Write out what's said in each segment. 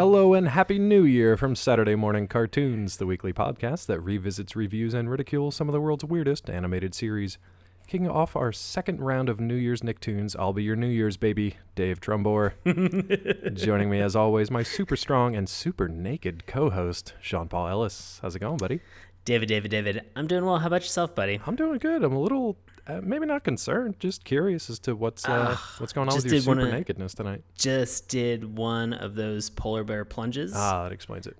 Hello and Happy New Year from Saturday Morning Cartoons, the weekly podcast that revisits, reviews, and ridicules some of the world's weirdest animated series. Kicking off our second round of New Year's Nicktoons, I'll be your New Year's baby, Dave Trumbore. Joining me as always, my super strong and super naked co-host, Sean Paul Ellis. How's it going, buddy? David. I'm doing well. How about yourself, buddy? I'm doing good. I'm a little, maybe not concerned, just curious as to what's going on with your super nakedness tonight. Just did one of those polar bear plunges. Ah, that explains it.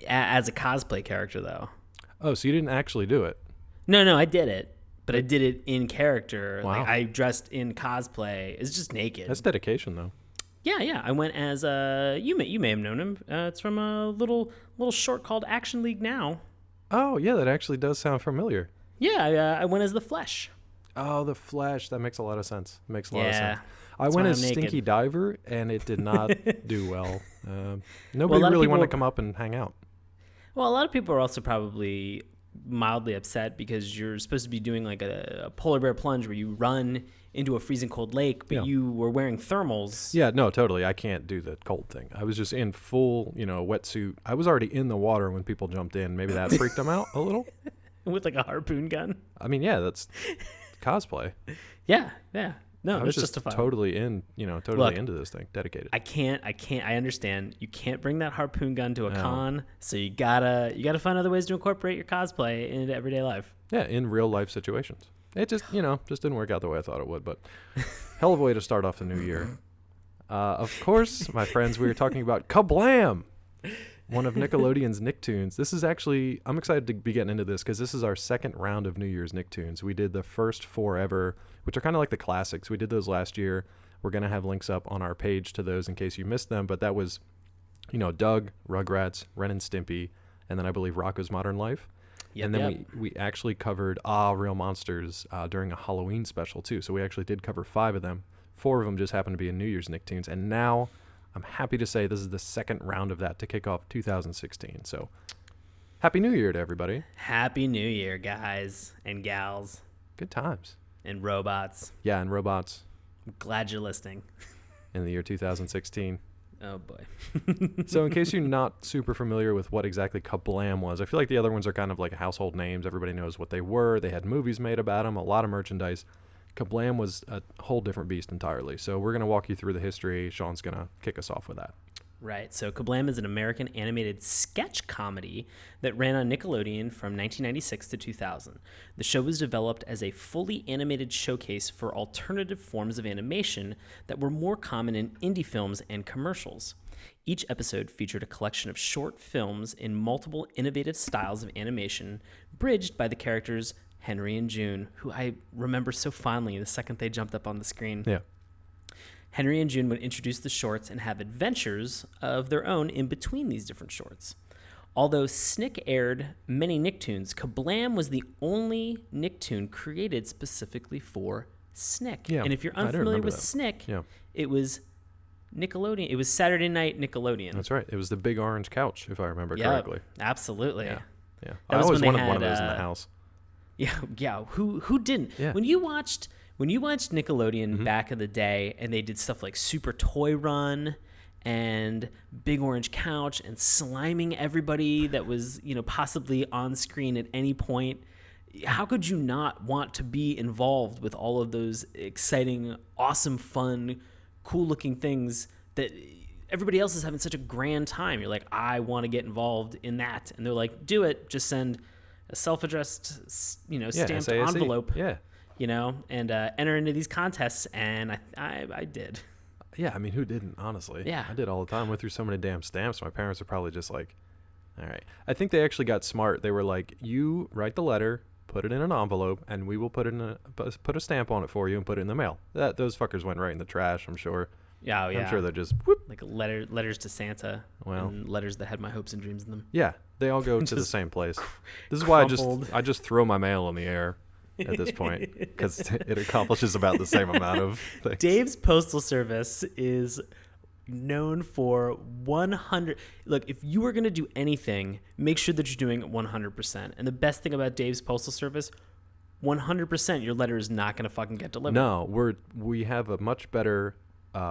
As a cosplay character, though. Oh, so you didn't actually do it? No, I did it. But I did it in character. Wow. Like I dressed in cosplay. It's just naked. That's dedication, though. Yeah. I went as you may have known him. It's from a little short called Action League Now. Oh, yeah, that actually does sound familiar. Yeah, I went as the Flesh. Oh, the Flesh. That makes a lot of sense. Of sense. I That's went why as I'm Stinky naked. Diver, and it did not do well. Nobody really wanted to come up and hang out. Well, a lot of people are also probably mildly upset because you're supposed to be doing like a polar bear plunge where you run into a freezing cold lake, but you were wearing thermals. Yeah, no, totally. I can't do the cold thing. I was just in full, wetsuit. I was already in the water when people jumped in. Maybe that freaked them out a little. With like a harpoon gun. I mean, yeah, that's cosplay. Yeah. No, I was it's just justified. totally into this thing, dedicated. I understand. You can't bring that harpoon gun to a con, so you gotta find other ways to incorporate your cosplay into everyday life. Yeah, in real life situations. It just didn't work out the way I thought it would, but hell of a way to start off the new year. Of course, my friends, we were talking about KaBlam, one of Nickelodeon's Nicktoons. This is actually, I'm excited to be getting into this because this is our second round of New Year's Nicktoons. We did the first 4 ever, which are kind of like the classics. We did those last year. We're going to have links up on our page to those in case you missed them, but that was, Doug, Rugrats, Ren and Stimpy, and then I believe Rocko's Modern Life. Yep, and then we actually covered Real Monsters during a Halloween special too. So we actually did cover 5 of them. 4 of them just happened to be in New Year's Nicktoons. And now I'm happy to say this is the second round of that to kick off 2016. So Happy New Year to everybody. Happy New Year, guys and gals. Good times. And robots. Yeah, and robots. I'm glad you're listening. In the year 2016. Oh, boy. So in case you're not super familiar with what exactly KaBlam was, I feel like the other ones are kind of like household names. Everybody knows what they were. They had movies made about them, a lot of merchandise. KaBlam was a whole different beast entirely. So we're going to walk you through the history. Sean's going to kick us off with that. Right. So KaBlam is an American animated sketch comedy that ran on Nickelodeon from 1996 to 2000. The show was developed as a fully animated showcase for alternative forms of animation that were more common in indie films and commercials. Each episode featured a collection of short films in multiple innovative styles of animation, bridged by the characters Henry and June, who I remember so fondly the second they jumped up on the screen. Yeah. Henry and June would introduce the shorts and have adventures of their own in between these different shorts. Although Snick aired many Nicktoons, KaBlam was the only Nicktoon created specifically for Snick. Yeah, and if you're unfamiliar with Snick, it was Nickelodeon. It was Saturday Night Nickelodeon. That's right. It was the big orange couch, if I remember correctly. Absolutely. Yeah. That I was always when they wanted one of had, those in the house. Yeah. Who didn't? Yeah. When you watched Nickelodeon back in the day, and they did stuff like Super Toy Run and Big Orange Couch and sliming everybody that was, possibly on screen at any point, how could you not want to be involved with all of those exciting, awesome, fun, cool-looking things that everybody else is having such a grand time? You're like, I want to get involved in that. And they're like, do it. Just send a self-addressed, stamped SASE. envelope. Yeah. And enter into these contests, and I did. Yeah, I mean, who didn't, honestly? Yeah. I did all the time. Went through so many damn stamps. My parents were probably just like, all right. I think they actually got smart. They were like, you write the letter, put it in an envelope, and we will put a stamp on it for you and put it in the mail. Those fuckers went right in the trash, I'm sure. Yeah, I'm sure they're just, whoop. Like letters to Santa, and letters that had my hopes and dreams in them. Yeah, they all go to the same place. This is why crumpled. I just throw my mail in the air at this point because it accomplishes about the same amount of things. Dave's Postal Service is known for 100. Look, if you are going to do anything, make sure that you're doing it 100%. And the best thing about Dave's Postal Service, 100% your letter is not going to fucking get delivered. No, we have a much better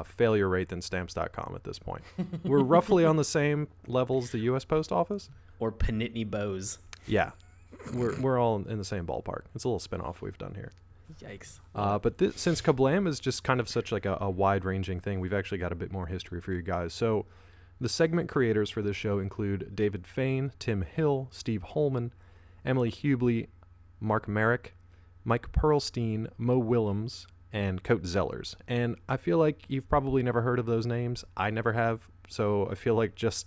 failure rate than Stamps.com at this point. We're roughly on the same level as the U.S. Post Office. Or Panitney Bose. Yeah. We're all in the same ballpark. It's a little spinoff we've done here. Yikes. But since KaBlam is just kind of such like a wide-ranging thing, we've actually got a bit more history for you guys. So the segment creators for this show include David Fain, Tim Hill, Steve Holman, Emily Hubley, Mark Merrick, Mike Perlstein, Mo Willems, and Coat Zellers. And I feel like you've probably never heard of those names. I never have. So I feel like just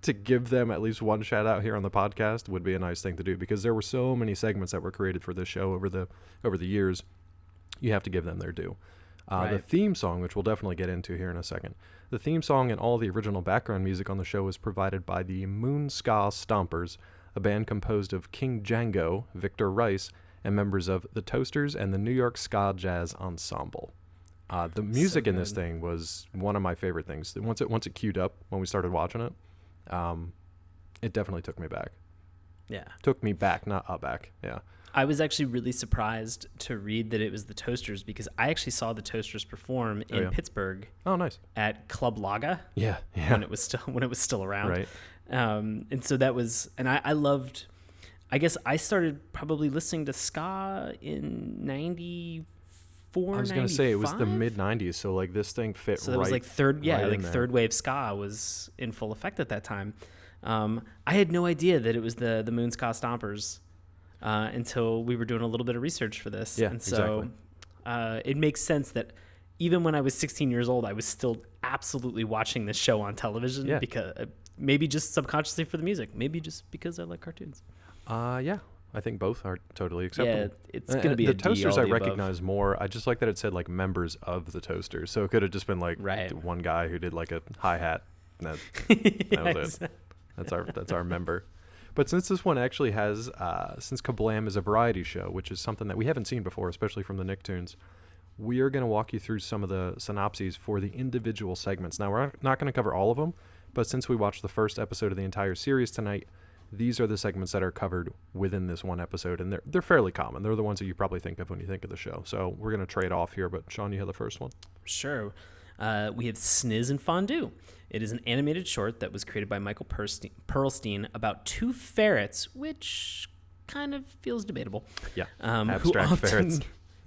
to give them at least one shout out here on the podcast would be a nice thing to do, because there were so many segments that were created for this show over the years. You have to give them their due. Right. The theme song, which we'll definitely get into here in a second, the theme song and all the original background music on the show was provided by the Moon Ska Stompers, a band composed of King Django, Victor Rice, and members of the Toasters and the New York Ska Jazz Ensemble. The music in this thing was one of my favorite things. Once it queued up when we started watching it, it definitely took me back. Yeah. Took me back, not aback. Yeah. I was actually really surprised to read that it was the Toasters, because I actually saw the Toasters perform in Pittsburgh. Oh, nice. At Club Laga. Yeah. When it was still around. Right. And so that was, and I loved, I guess I started probably listening to ska in 94, I was going to say it was the mid 90s. So like this thing fit so that was like third wave ska was in full effect at that time. I had no idea that it was the Moon Ska Stompers until we were doing a little bit of research for this. Yeah, and so it makes sense that even when I was 16 years old, I was still absolutely watching this show on television, because maybe just subconsciously for the music, maybe just because I like cartoons. Yeah, I think both are totally acceptable. Yeah, it's going to be the a D, Toasters all I the recognize more. I just like that it said like members of the Toasters, so it could have just been like Right. one guy who did like a hi-hat. That was it. That's our member. But since this one actually has, since KaBlam is a variety show, which is something that we haven't seen before, especially from the Nicktoons, we are going to walk you through some of the synopses for the individual segments. Now, we're not going to cover all of them, but since we watched the first episode of the entire series tonight, these are the segments that are covered within this one episode, and they're fairly common. They're the ones that you probably think of when you think of the show. So we're going to trade off here, but Sean, you have the first one. Sure. We have Sniz and Fondue. It is an animated short that was created by Michael Perlstein about two ferrets, which kind of feels debatable. Yeah, abstract ferrets.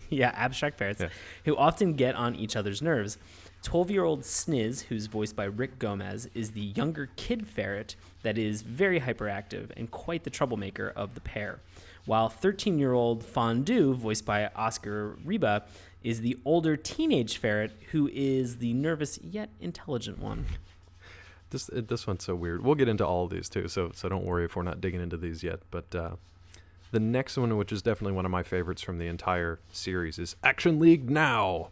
Yeah, abstract ferrets, who often get on each other's nerves. 12-year-old Sniz, who's voiced by Rick Gomez, is the younger kid ferret that is very hyperactive and quite the troublemaker of the pair. While 13-year-old Fondue, voiced by Oscar Reba, is the older teenage ferret who is the nervous yet intelligent one. This one's so weird. We'll get into all of these too, so don't worry if we're not digging into these yet. But the next one, which is definitely one of my favorites from the entire series, is Action League Now.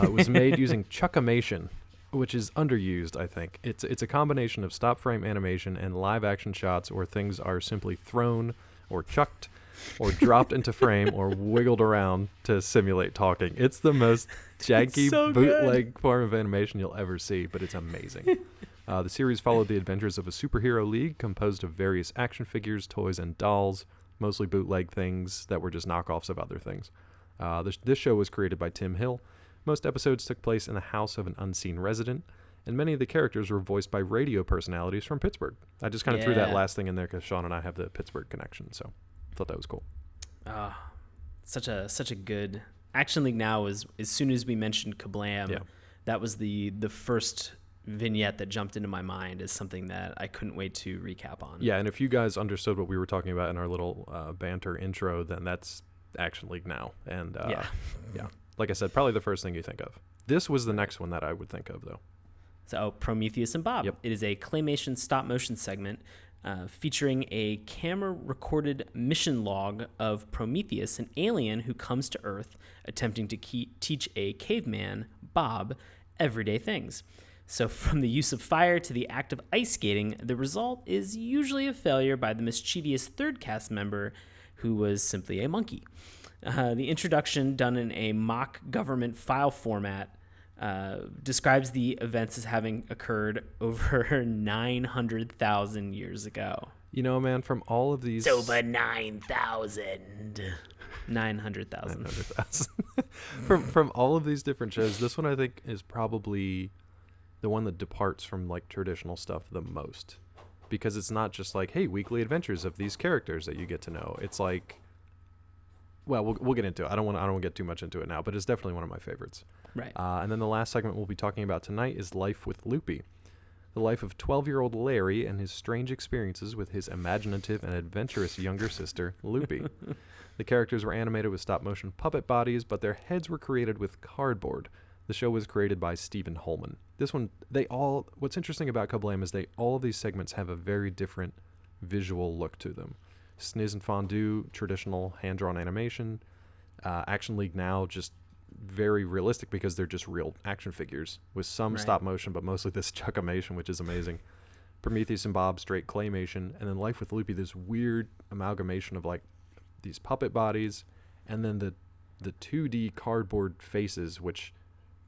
It was made using Chuckimation, which is underused, I think. It's a combination of stop frame animation and live action shots where things are simply thrown or chucked or dropped into frame or wiggled around to simulate talking. It's the most janky bootleg form of animation you'll ever see, but it's amazing. The series followed the adventures of a superhero league composed of various action figures, toys, and dolls, mostly bootleg things that were just knockoffs of other things. This show was created by Tim Hill. Most episodes took place in the house of an unseen resident, and many of the characters were voiced by radio personalities from Pittsburgh. I just kind of threw that last thing in there because Sean and I have the Pittsburgh connection, so I thought that was cool. Such a good Action League Now was, as soon as we mentioned KaBlam, that was the first vignette that jumped into my mind as something that I couldn't wait to recap on. Yeah, and if you guys understood what we were talking about in our little banter intro, then that's Action League Now. And like I said, probably the first thing you think of. This was the next one that I would think of, though. So Prometheus and Bob. Yep. It is a claymation stop-motion segment featuring a camera-recorded mission log of Prometheus, an alien who comes to Earth attempting to teach a caveman, Bob, everyday things. So from the use of fire to the act of ice skating, the result is usually a failure by the mischievous third cast member who was simply a monkey. The introduction, done in a mock government file format, describes the events as having occurred over 900,000 years ago. You know, man, from all of these... It's over 9,000. 900,000. 900,000. From all of these different shows, this one I think is probably the one that departs from like traditional stuff the most, because it's not just like, hey, weekly adventures of these characters that you get to know. It's like, well, we'll get into it. I don't want to get too much into it now, but it's definitely one of my favorites. Right. And then the last segment we'll be talking about tonight is Life with Loopy. The life of 12-year-old Larry and his strange experiences with his imaginative and adventurous younger sister, Loopy. The characters were animated with stop-motion puppet bodies, but their heads were created with cardboard. The show was created by Stephen Holman. This one, what's interesting about KaBlam is all of these segments have a very different visual look to them. Sniz and Fondue, traditional hand-drawn animation. Action League now, just very realistic because they're just real action figures with some stop motion, but mostly this chuckamation, which is amazing. Prometheus and Bob, straight claymation. And then Life with Loopy, this weird amalgamation of like these puppet bodies and then the 2D cardboard faces, which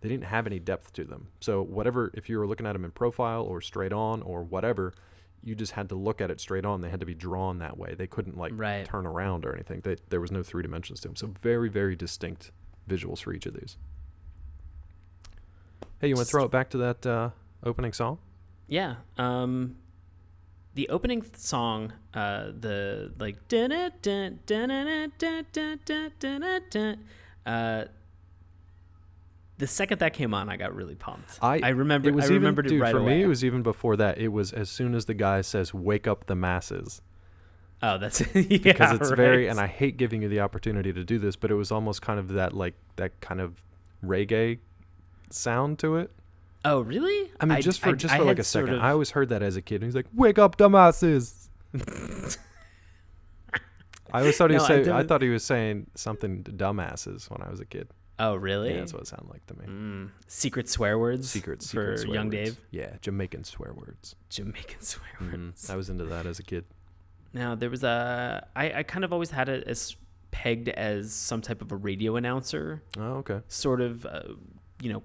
they didn't have any depth to them. So whatever, if you were looking at them in profile or straight on or whatever, you just had to look at it straight on. They had to be drawn that way. They couldn't like turn around or anything. There was no 3 dimensions to them. So very, very distinct visuals for each of these. Hey, you want to throw it back to that opening song? Yeah. The opening song, the like the second that came on, I got really pumped. I remembered it right for away. Me, it was even before that. It was as soon as the guy says, "Wake up the masses." Oh, that's because it's very, and I hate giving you the opportunity to do this, but it was almost kind of that kind of reggae sound to it. Oh, really? I mean, just for like a second, I always heard that as a kid. And he's like, "Wake up, dumbasses." I always thought I thought he was saying something to dumbasses when I was a kid. Oh, really? Yeah, that's what it sounded like to me. Secret swear words. Secret for swear young words. Dave. Yeah, Jamaican swear words. Jamaican swear words. I was into that as a kid. Now, there was I kind of always had it as pegged as some type of a radio announcer. Oh, okay. Sort of,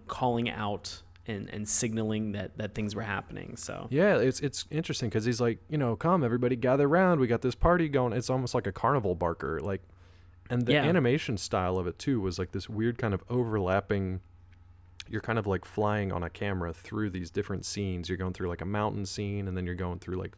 calling out and signaling that things were happening. So yeah, it's interesting because he's like, come, everybody gather around. We got this party going. It's almost like a carnival barker. Like, and the animation style of it, too, was like this weird kind of overlapping. You're kind of like flying on a camera through these different scenes. You're going through like a mountain scene, and then you're going through like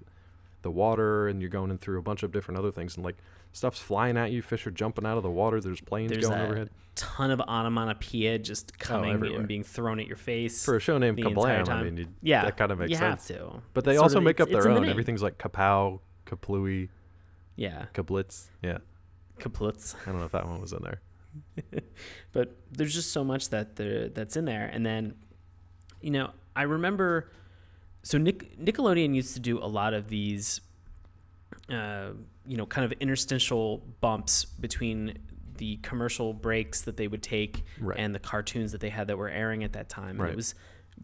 the water, and you're going in through a bunch of different other things, and like stuff's flying at you, fish are jumping out of the water, there's planes going overhead. Ton of onomatopoeia just coming and being thrown at your face. For a show named KaBlam, I mean, that kind of makes sense. You have to. But they also make up their own. Everything's like kapow, kaplooey, kablitz, kaplitz. I don't know if that one was in there. But there's just so much that's in there. And then, I remember. So Nickelodeon used to do a lot of these, kind of interstitial bumps between the commercial breaks that they would take and the cartoons that they had that were airing at that time. And it was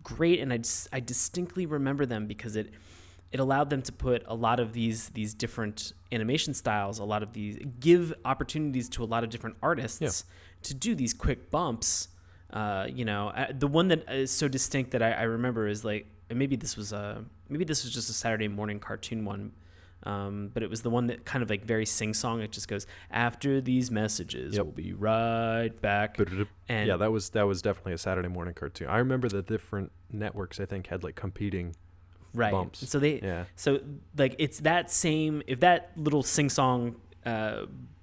great, and I distinctly remember them because it allowed them to put a lot of these different animation styles, give opportunities to a lot of different artists to do these quick bumps. The one that is so distinct that I remember is like, and maybe this was just a Saturday morning cartoon one, but it was the one that kind of like very sing-song. It just goes, after these messages, we'll be right back. And that was definitely a Saturday morning cartoon. I remember the different networks, I think, had like competing bumps. So so like it's that same, if that little sing-song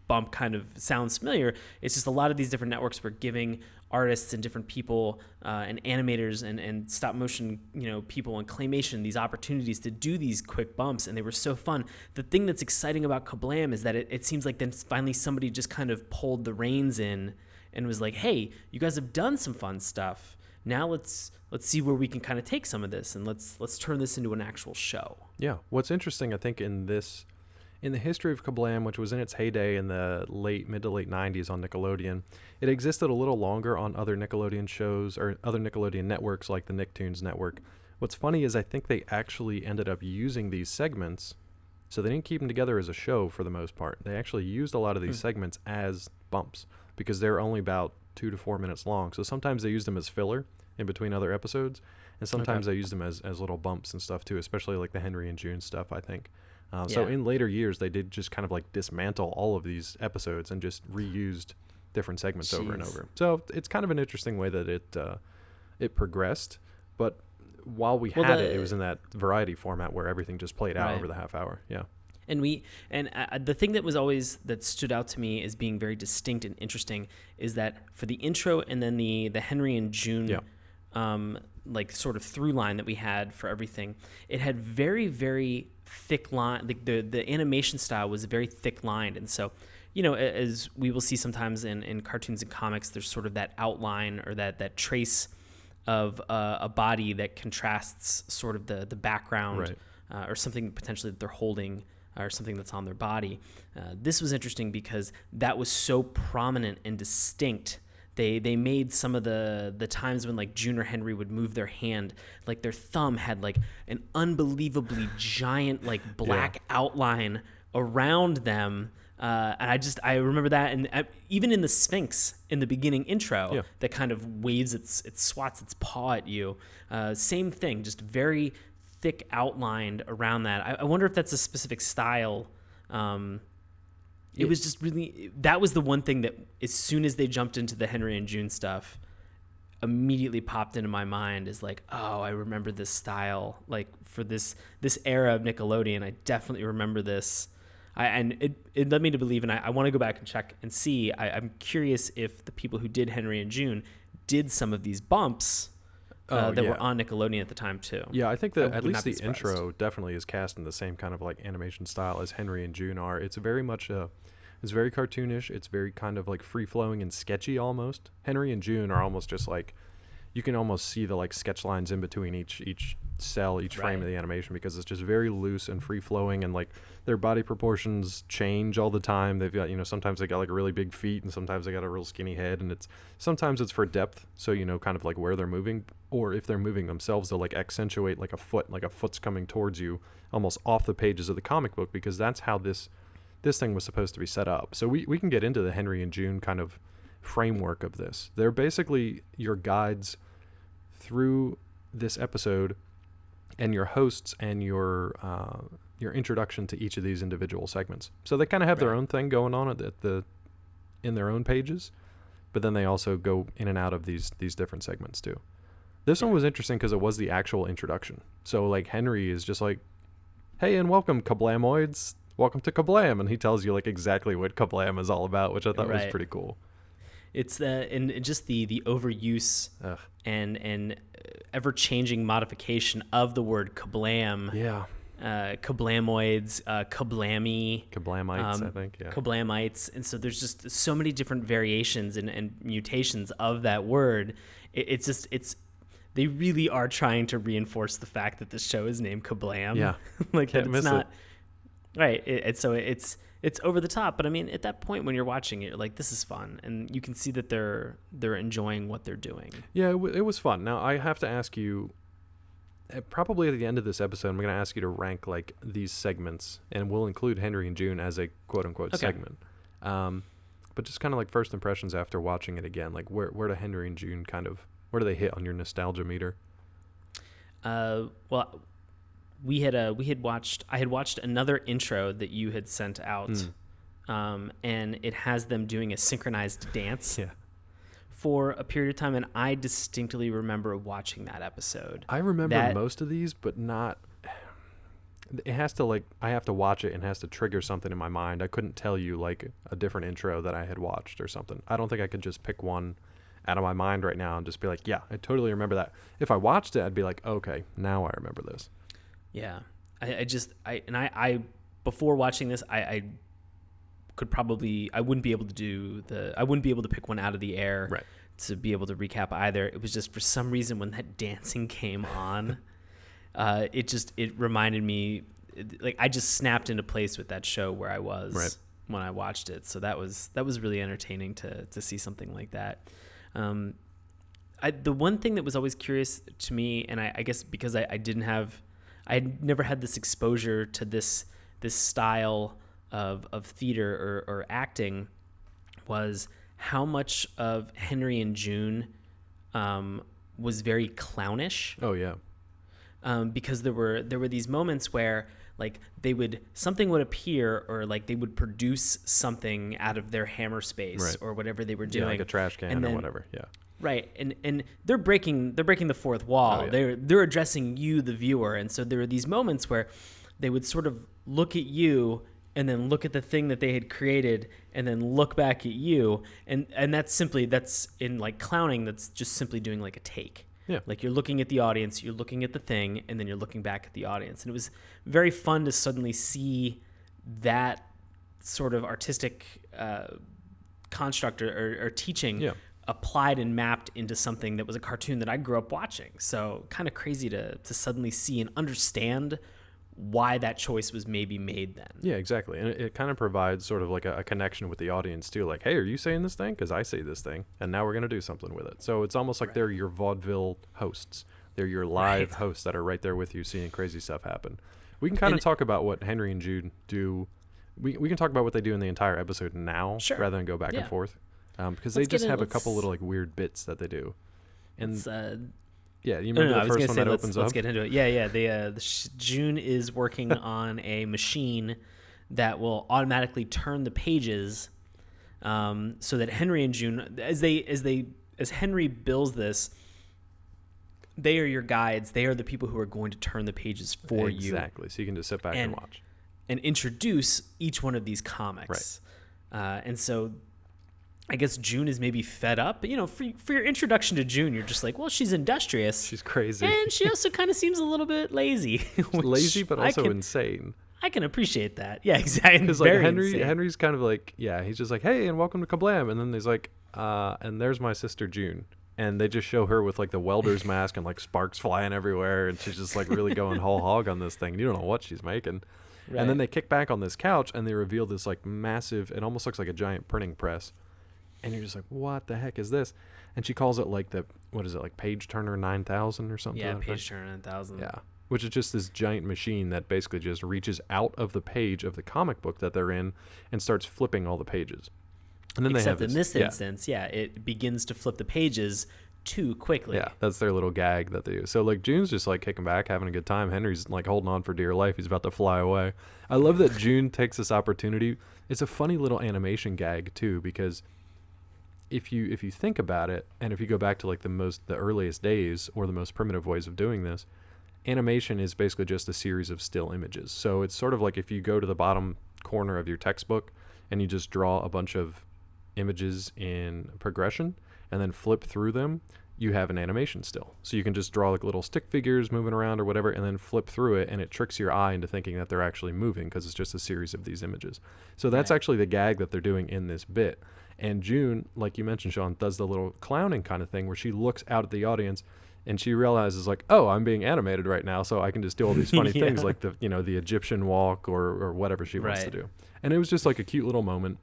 bump kind of sounds familiar, it's just a lot of these different networks were giving artists and different people and animators and stop motion people and claymation these opportunities to do these quick bumps, and they were so fun. The thing that's exciting about KaBlam is that it seems like then finally somebody just kind of pulled the reins in and was like, hey, you guys have done some fun stuff, now let's see where we can kind of take some of this and let's turn this into an actual show. What's interesting, I think, in the history of KaBlam, which was in its heyday in the mid to late 90s on Nickelodeon, it existed a little longer on other Nickelodeon shows or other Nickelodeon networks like the Nicktoons network. What's funny is I think they actually ended up using these segments, so they didn't keep them together as a show for the most part. They actually used a lot of these segments as bumps because they're only about 2 to 4 minutes long. So sometimes they used them as filler in between other episodes, and sometimes they used them as little bumps and stuff too, especially like the Henry and June stuff, I think. So in later years, they did just kind of like dismantle all of these episodes and just reused different segments over and over. So it's kind of an interesting way that it progressed. But while we had it was in that variety format where everything just played out over the half hour. Yeah. And the thing that stood out to me as being very distinct and interesting is that for the intro and then the Henry and June like sort of through line that we had for everything, it had very, very thick line. The animation style was very thick lined. And so, as we will see sometimes in cartoons and comics, there's sort of that outline or that trace of a body that contrasts sort of the background or something potentially that they're holding or something that's on their body. This was interesting because that was so prominent and distinct. They made some of the times when like June or Henry would move their hand, like their thumb had like an unbelievably giant like black outline around them. And I remember that, and even in the Sphinx in the beginning intro that kind of waves it swats its paw at you. Same thing, just very thick outlined around that. I wonder if that's a specific style. It was just really, that was the one thing that as soon as they jumped into the Henry and June stuff, immediately popped into my mind is like, oh, I remember this style. Like for this era of Nickelodeon, I definitely remember this. And it led me to believe, and I want to go back and check and see. I'm curious if the people who did Henry and June did some of these bumps that were on Nickelodeon at the time too. Yeah, I think that at least the intro definitely is cast in the same kind of like animation style as Henry and June are. It's very much it's very cartoonish. It's very kind of like free flowing and sketchy almost. Henry and June are almost just like, you can almost see the like sketch lines in between each cell, each frame of the animation, because it's just very loose and free flowing, and like their body proportions change all the time. They've got, sometimes they got like really big feet and sometimes they got a real skinny head, and sometimes it's for depth. So, kind of like where they're moving, or if they're moving themselves, they'll like accentuate like a foot's coming towards you almost off the pages of the comic book, because that's how this thing was supposed to be set up. So we can get into the Henry and June kind of framework of this. They're basically your guides through this episode and your hosts and your introduction to each of these individual segments. So they kind of have their own thing going on in their own pages, but then they also go in and out of these different segments too. This one was interesting because it was the actual introduction. So like Henry is just like, hey, and welcome KaBlamoids. Welcome to KaBlam. And he tells you like exactly what KaBlam is all about, which I thought was pretty cool. It's and just the overuse and ever-changing modification of the word KaBlam. Yeah. KaBlamoids, KaBlammy. KaBlamites, I think, yeah. KaBlamites. And so there's just so many different variations and mutations of that word. They really are trying to reinforce the fact that this show is named KaBlam. Yeah. Like it's not... Right. It's over the top, but I mean, at that point when you're watching it, you're like, this is fun, and you can see that they're enjoying what they're doing. Yeah, it was fun. Now I have to ask you, probably at the end of this episode, I'm going to ask you to rank like these segments, and we'll include Henry and June as a quote unquote segment. But just kind of like first impressions after watching it again, like where do Henry and June where do they hit on your nostalgia meter? Well, I had watched another intro that you had sent out, and it has them doing a synchronized dance for a period of time, and I distinctly remember watching that episode. I remember most of these, but not... It has to I have to watch it and it has to trigger something in my mind. I couldn't tell you like a different intro that I had watched or something. I don't think I could just pick one out of my mind right now and just be like, yeah, I totally remember that. If I watched it, I'd be like, okay, now I remember this. Yeah, I before watching this, I wouldn't be able to pick one out of the air to be able to recap either. It was just for some reason when that dancing came on, it reminded me, like I just snapped into place with that show where I was when I watched it. So that was really entertaining to see something like that. The one thing that was always curious to me, and I guess because I had never had this exposure to this style of theater or acting, was how much of Henry and June was very clownish. Oh yeah. because there were these moments where like something would appear, or like they would produce something out of their hammer space or whatever they were doing, like a trash can or whatever. Yeah. Right, and they're breaking the fourth wall. Oh, yeah. They're addressing you, the viewer, and so there were these moments where they would sort of look at you and then look at the thing that they had created and then look back at you, and that's in like clowning. That's just simply doing like a take. Yeah. Like you're looking at the audience, you're looking at the thing, and then you're looking back at the audience, and it was very fun to suddenly see that sort of artistic construct or teaching. Yeah. Applied and mapped into something that was a cartoon that I grew up watching. So kind of crazy to suddenly see and understand why that choice was maybe made then. Yeah, exactly. And it kind of provides sort of like a connection with the audience too. Like, hey, are you saying this thing? Because I say this thing, and now we're going to do something with it. So it's almost like they're your vaudeville hosts. They're your live hosts that are right there with you seeing crazy stuff happen. We can kind of talk about what Henry and Jude do. We can talk about what they do in the entire episode now rather than go back and forth. Because they just have a couple little like weird bits that they do, and you remember the first one that opens up. Let's get into it. Yeah. June is working on a machine that will automatically turn the pages, so that Henry and June, as Henry builds this, they are your guides. They are the people who are going to turn the pages for you. Exactly. So you can just sit back and watch and introduce each one of these comics. Right. And so I guess June is maybe fed up. You know, for your introduction to June, you're just like, well, she's industrious. She's crazy. And she also kind of seems a little bit lazy. Lazy, but also insane. I can appreciate that. Yeah, exactly. Because like Henry's kind of like, he's just like, hey, and welcome to KaBlam. And then there's like, and there's my sister June. And they just show her with like the welder's mask and like sparks flying everywhere. And she's just like really going whole hog on this thing. You don't know what she's making. Right. And then they kick back on this couch and they reveal this like massive, it almost looks like a giant printing press. And you're just like, what the heck is this? And she calls it like like Page Turner 9000 or something? Yeah, Page Turner 9000. Yeah, which is just this giant machine that basically just reaches out of the page of the comic book that they're in and starts flipping all the pages. And then Except in this instance, it begins to flip the pages too quickly. Yeah, that's their little gag that they do. So like June's just like kicking back, having a good time. Henry's like holding on for dear life. He's about to fly away. I love that June takes this opportunity. It's a funny little animation gag too, because if you think about it, and if you go back to like the earliest days or the most primitive ways of doing this, animation is basically just a series of still images. So it's sort of like if you go to the bottom corner of your textbook and you just draw a bunch of images in progression and then flip through them, you have an animation still. So you can just draw like little stick figures moving around or whatever and then flip through it, and it tricks your eye into thinking that they're actually moving because it's just a series of these images. So that's actually the gag that they're doing in this bit. And June, like you mentioned, Sean, does the little clowning kind of thing where she looks out at the audience and she realizes like, oh, I'm being animated right now, so I can just do all these funny things like the Egyptian walk or whatever she wants to do. And it was just like a cute little moment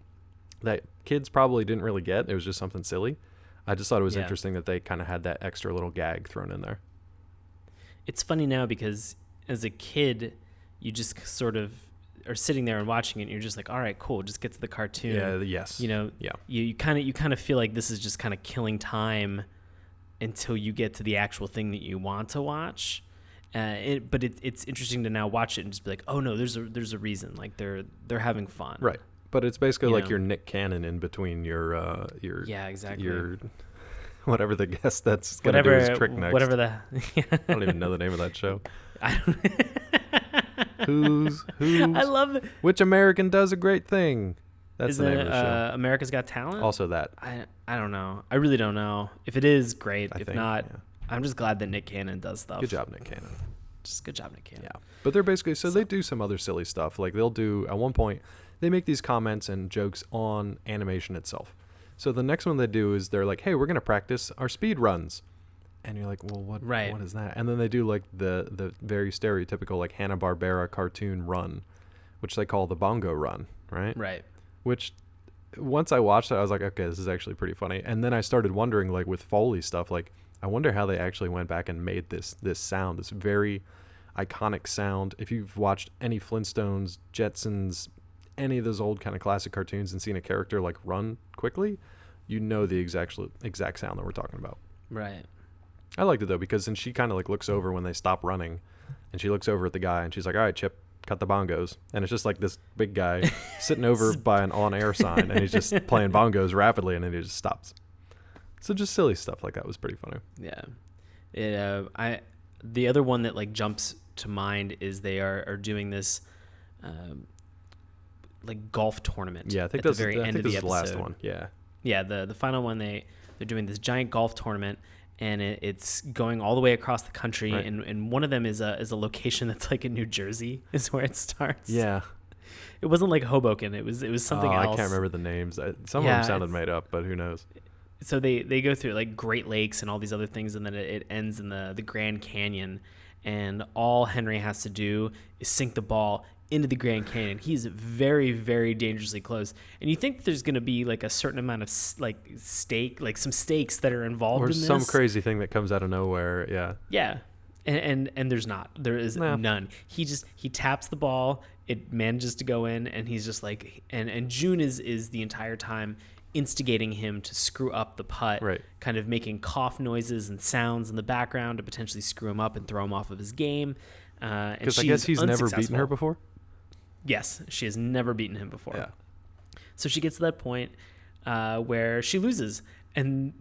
that kids probably didn't really get. It was just something silly. I just thought it was interesting that they kind of had that extra little gag thrown in there. It's funny now because as a kid, you just sort of are sitting there and watching it and you're just like, all right, cool, just get to the cartoon. You kind of feel like this is just kind of killing time until you get to the actual thing that you want to watch. But it's interesting to now watch it and just be like, oh no, there's a reason. Like they're having fun. Right. But it's basically like your Nick Cannon in between your whatever the guest that's gonna do his trick next. Whatever the I don't even know the name of that show. Who's I love it. Which American does a great thing? That's the name of the show. America's Got Talent? Also that. I don't know. I really don't know. If it is, great. If not, I'm just glad that Nick Cannon does stuff. Good job, Nick Cannon. Just good job, Nick Cannon. Yeah. But they're basically, so they do some other silly stuff. Like they'll do, at one point, they make these comments and jokes on animation itself. So the next one they do is they're like, hey, we're going to practice our speed runs. And you're like, well, what is that? And then they do like the very stereotypical like Hanna-Barbera cartoon run, which they call the bongo run, right? Right. Which once I watched it, I was like, okay, this is actually pretty funny. And then I started wondering, like with Foley stuff, like I wonder how they actually went back and made this sound, this very iconic sound. If you've watched any Flintstones, Jetsons, any of those old kind of classic cartoons and seen a character like run quickly, you know the exact sound that we're talking about. Right. I liked it though, because then she kind of like looks over when they stop running And she looks over at the guy and she's like, all right, Chip, cut the bongos. And it's just like this big guy sitting over by an on-air sign, and he's just playing bongos rapidly, and then he just stops. So just silly stuff like that was pretty funny. Yeah. The other one that like jumps to mind is they are doing this like golf tournament. Yeah, I think that's the very end of the episode. The last one. Yeah. Yeah, the final one, they're doing this giant golf tournament, and it's going all the way across the country, right. and one of them is a location that's like in New Jersey is where it starts. Yeah. It wasn't like Hoboken. It was something else. I can't remember the names. Some of them sounded made up, but who knows? So they go through like Great Lakes and all these other things, and then it ends in the Grand Canyon, and all Henry has to do is sink the ball into the Grand Canyon. He's very, very dangerously close, and you think there's going to be like a certain amount of some stakes that are involved in this, or some crazy thing that comes out of nowhere. Yeah, and there's not. There is none. He taps the ball, it manages to go in, and he's just like, and June is the entire time instigating him to screw up the putt, right. Kind of making cough noises and sounds in the background to potentially screw him up and throw him off of his game. Because I guess he's never beaten her before? Yes, she has never beaten him before. Yeah. So she gets to that point where she loses, and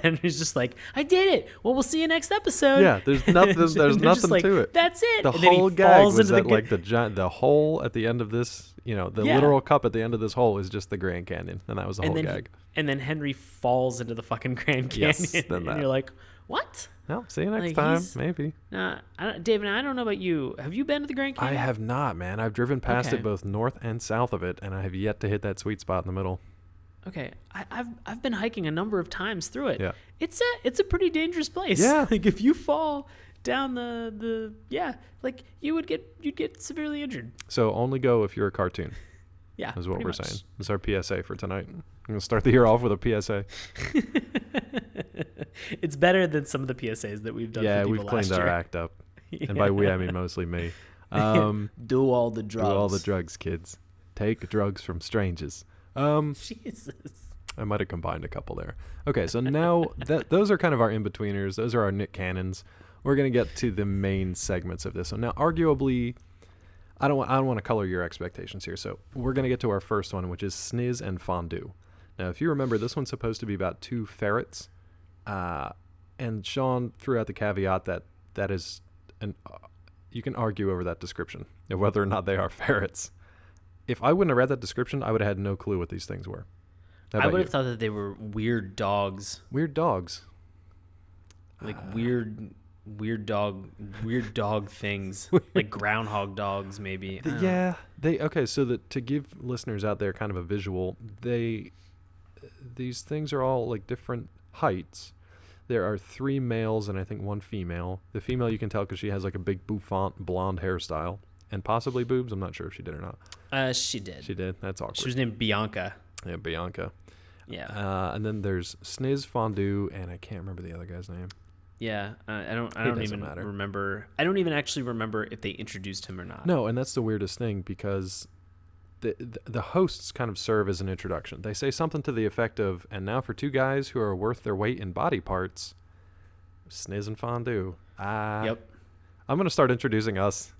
Henry's just like, I did it. Well, we'll see you next episode. Yeah, there's nothing. There's nothing like, to it. That's it. The and whole gag was that like the hole at the end of this, literal cup at the end of this hole is just the Grand Canyon, and that was the whole gag. And then Henry falls into the fucking Grand Canyon, yes, and you're like, what? Well, see you next time, maybe. David, I don't know about you. Have you been to the Grand Canyon? I have not, man. I've driven past it both north and south of it, and I have yet to hit that sweet spot in the middle. Okay, I've been hiking a number of times through it. Yeah, it's a pretty dangerous place. Yeah, like if you fall down like you'd get severely injured. So only go if you're a cartoon. Yeah, is what we're saying. It's our PSA for tonight. I'm gonna start the year off with a PSA. It's better than some of the PSAs that we've done. Yeah, for we've cleaned our act up, and by we I mean mostly me. Do all the drugs. Do all the drugs, kids. Take drugs from strangers. Jesus. I might have combined a couple there. Okay, so now those are kind of our in-betweeners. Those are our Nick Cannons. We're going to get to the main segments of this. So now, arguably, I don't want to color your expectations here. So we're going to get to our first one, which is Sniz and Fondue. Now, if you remember, this one's supposed to be about two ferrets. And Sean threw out the caveat that is you can argue over that description of whether or not they are ferrets. If I wouldn't have read that description, I would have had no clue what these things were. I would have thought that they were weird dogs. Weird dogs. Like weird dog things. Like groundhog dogs, maybe. So to give listeners out there kind of a visual, these things are all like different heights. There are 3 males and I think 1 female. The female you can tell because she has like a big bouffant blonde hairstyle and possibly boobs. I'm not sure if she did or not. She did. She did. That's awkward. She was named Bianca. Yeah, Bianca. Yeah. And then there's Sniz, Fondue, and I can't remember the other guy's name. Yeah, I don't even remember. I don't even actually remember if they introduced him or not. No, and that's the weirdest thing because the hosts kind of serve as an introduction. They say something to the effect of, and now for 2 guys who are worth their weight in body parts, Sniz and Fondue. Yep. I'm going to start introducing us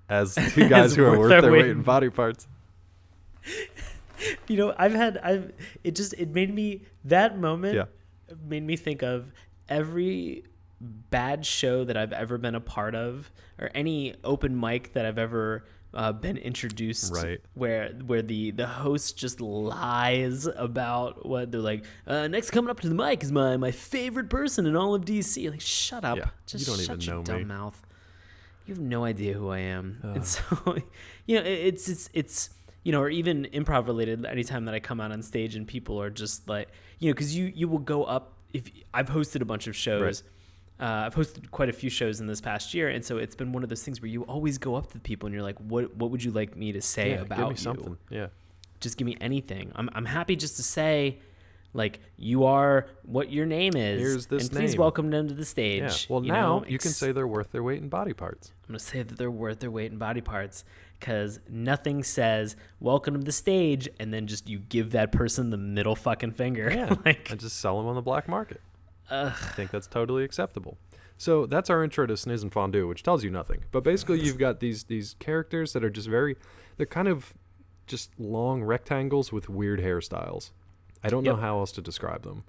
as 2 guys who are worth their weight in body parts. That moment made me think of every bad show that I've ever been a part of, or any open mic that I've ever been introduced, right? Where the host just lies about what they're like. Next coming up to the mic is my favorite person in all of DC. Like, shut up! Yeah, just you don't shut even your know dumb me. mouth. You have no idea who I am, and so it's. Or even improv related, anytime that I come out on stage and people are just like, because you will go up. If I've hosted a bunch of shows, right. I've hosted quite a few shows in this past year, and so it's been one of those things where you always go up to the people and you're like, what would you like me to say about give me you? Something. Yeah, just give me anything. I'm happy just to say, like, you are what your name is. Here's this and please name. welcome them to the stage. Yeah. Well, now you can say they're worth their weight in body parts. I'm gonna say that they're worth their weight in body parts. Because nothing says welcome to the stage and then just you give that person the middle fucking finger. Yeah, and just sell them on the black market. I think that's totally acceptable. So that's our intro to Sniz and Fondue, which tells you nothing. But basically, you've got these characters that are just they're kind of just long rectangles with weird hairstyles. I don't know how else to describe them.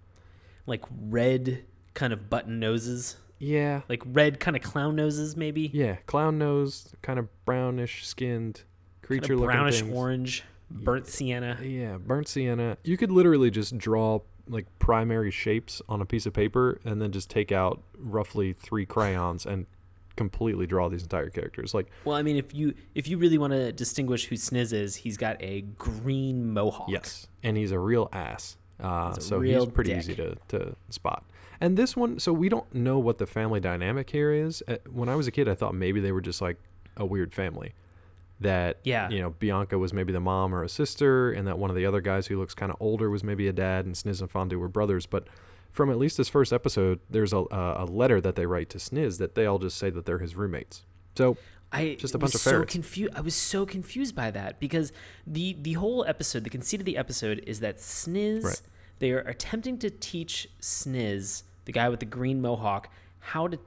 Like red kind of button noses. Yeah. Like red kind of clown noses, maybe. Yeah, clown nose, kind of brownish skinned creature looking brownish things. Orange, burnt sienna. Yeah, burnt sienna. You could literally just draw like primary shapes on a piece of paper and then just take out roughly 3 crayons and completely draw these entire characters. Like, well, I mean, if you really want to distinguish who Sniz is, he's got a green mohawk. yes, and he's a real ass. So real he's pretty dick. easy to spot. And this one, so we don't know what the family dynamic here is. When I was a kid, I thought maybe they were just like a weird family. That, Bianca was maybe the mom or a sister, and that one of the other guys who looks kind of older was maybe a dad, and Sniz and Fondue were brothers. But from at least this first episode, there's a letter that they write to Sniz that they all just say that they're his roommates. So just a bunch of ferrets. I was so confused by that because the whole episode, the conceit of the episode is that Sniz, they are attempting to teach Sniz, the guy with the green mohawk, how to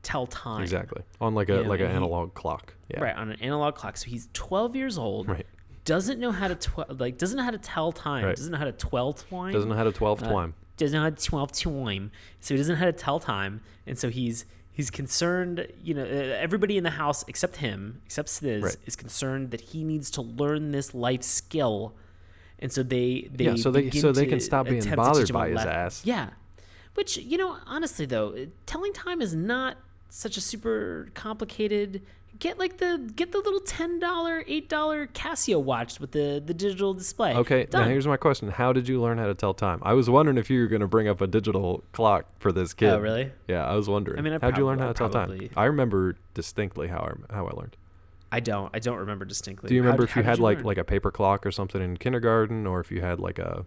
tell time. Exactly. On like an analog clock. Yeah. Right, on an analog clock. So he's 12 years old. Right. Doesn't know how to doesn't know how to tell time. Right. Doesn't know how to twelve twine. Doesn't know how to 12 twine. Doesn't know how to 12 time. So he doesn't know how to tell time, and so he's concerned. Everybody in the house except him, except Sniz, is concerned that he needs to learn this life skill, and so they can stop being bothered by his ass. Yeah, which honestly though, telling time is not such a super complicated. Get the little $10, $8 Casio watch with the digital display. Okay, Done. now here's my question. How did you learn how to tell time? I was wondering if you were going to bring up a digital clock for this kid. Oh, really? Yeah, I was wondering. I mean, how'd you learn how to tell time? I remember distinctly how I learned. I don't remember distinctly. Do you remember if you had like a paper clock or something in kindergarten, or if you had like a...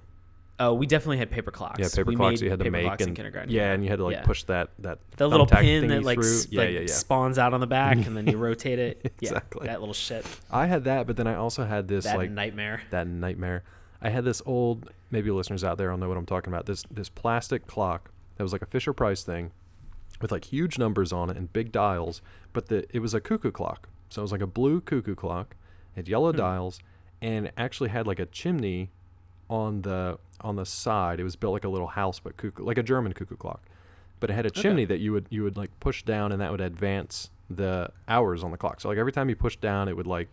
Oh, we definitely had paper clocks. Yeah, paper clocks you had to make in kindergarten. Yeah, and you had to push that the little pin that through. spawns out on the back, and then you rotate it. Exactly. Yeah, that little shit. I had that, but then I also had this nightmare. That nightmare. I had this old, maybe listeners out there will know what I'm talking about. This plastic clock that was like a Fisher Price thing with like huge numbers on it and big dials, but it was a cuckoo clock. So it was like a blue cuckoo clock, it had yellow dials, and it actually had like a chimney on the side. It was built like a little house, but cuckoo, like a German cuckoo clock. But it had a chimney that you would like push down, and that would advance the hours on the clock. So like every time you pushed down, it would like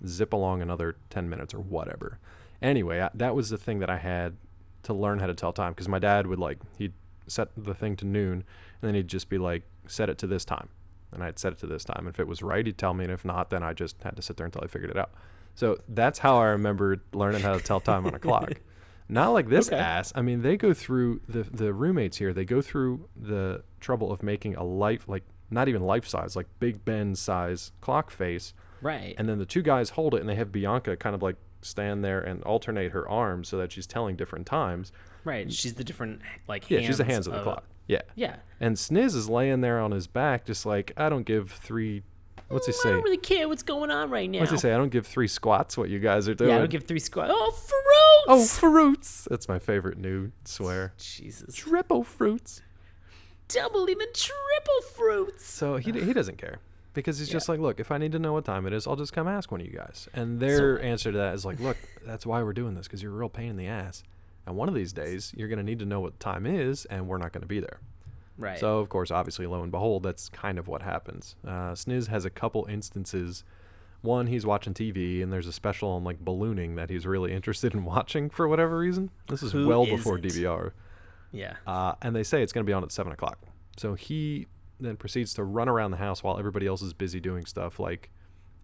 zip along another 10 minutes or whatever. Anyway, that was the thing that I had to learn how to tell time, because my dad would he'd set the thing to noon, and then he'd just be like, set it to this time. And I'd set it to this time. And if it was right, he'd tell me, and if not, then I just had to sit there until I figured it out. So that's how I remembered learning how to tell time on a clock. Not like this ass. I mean, they go through, the roommates here, they go through the trouble of making a not even life size, like Big Ben size clock face. Right. And then the two guys hold it, and they have Bianca kind of like stand there and alternate her arms so that she's telling different times. Right. She's the different hands. Yeah, she's the hands of the clock. Yeah. Yeah. And Sniz is laying there on his back just like, I don't give 3... What's he say? I don't really care what's going on right now. What's he say? I don't give 3 squats what you guys are doing. Yeah, I don't give 3 squats. Oh, fruits! Oh, fruits! That's my favorite new swear. Jesus. Triple fruits. Double, even triple fruits. So he doesn't care, because he's just like, look, if I need to know what time it is, I'll just come ask one of you guys. And their answer to that is like, look, that's why we're doing this, because you're a real pain in the ass. And one of these days, you're going to need to know what time is, and we're not going to be there. Right. So, of course, obviously, lo and behold, that's kind of what happens. Sniz has a couple instances. One, he's watching TV, and there's a special on, like, ballooning that he's really interested in watching for whatever reason. This is before DVR. Yeah. And they say it's going to be on at 7 o'clock. So he then proceeds to run around the house while everybody else is busy doing stuff. Like,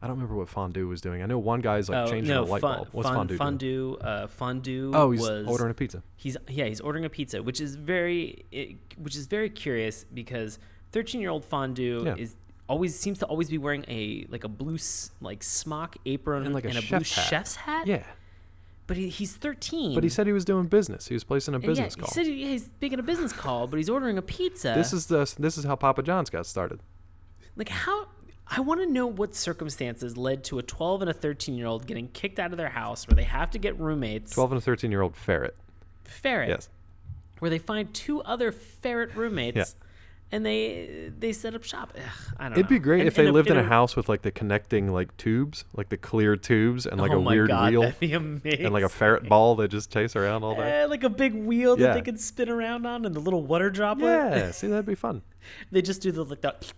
I don't remember what Fondue was doing. I know one guy's, changing a light bulb. What's Fondue doing? Fondue he's ordering a pizza. He's ordering a pizza, which is very curious, because 13-year-old Fondue seems to always be wearing a blue smock apron and a blue chef's hat. Yeah. But he's 13. But he said he was doing business. He was placing a business call. He said he's making a business call, but he's ordering a pizza. This is how Papa John's got started. Like, how... I want to know what circumstances led to a 12 and a 13-year-old getting kicked out of their house, where they have to get roommates. 12 and a 13-year-old ferret. Ferret. Yes. Where they find 2 other ferret roommates. Yeah. and they set up shop. Ugh, I don't know. It'd be great And- if they and lived in a house with like the connecting like tubes, like the clear tubes, and like a weird wheel, that'd be amazing. and like a ferret ball they just chase around all day. Like a big wheel that Yeah. they could spin around on, and the little water droplet. Yeah, see, that'd be fun. They just do the like that.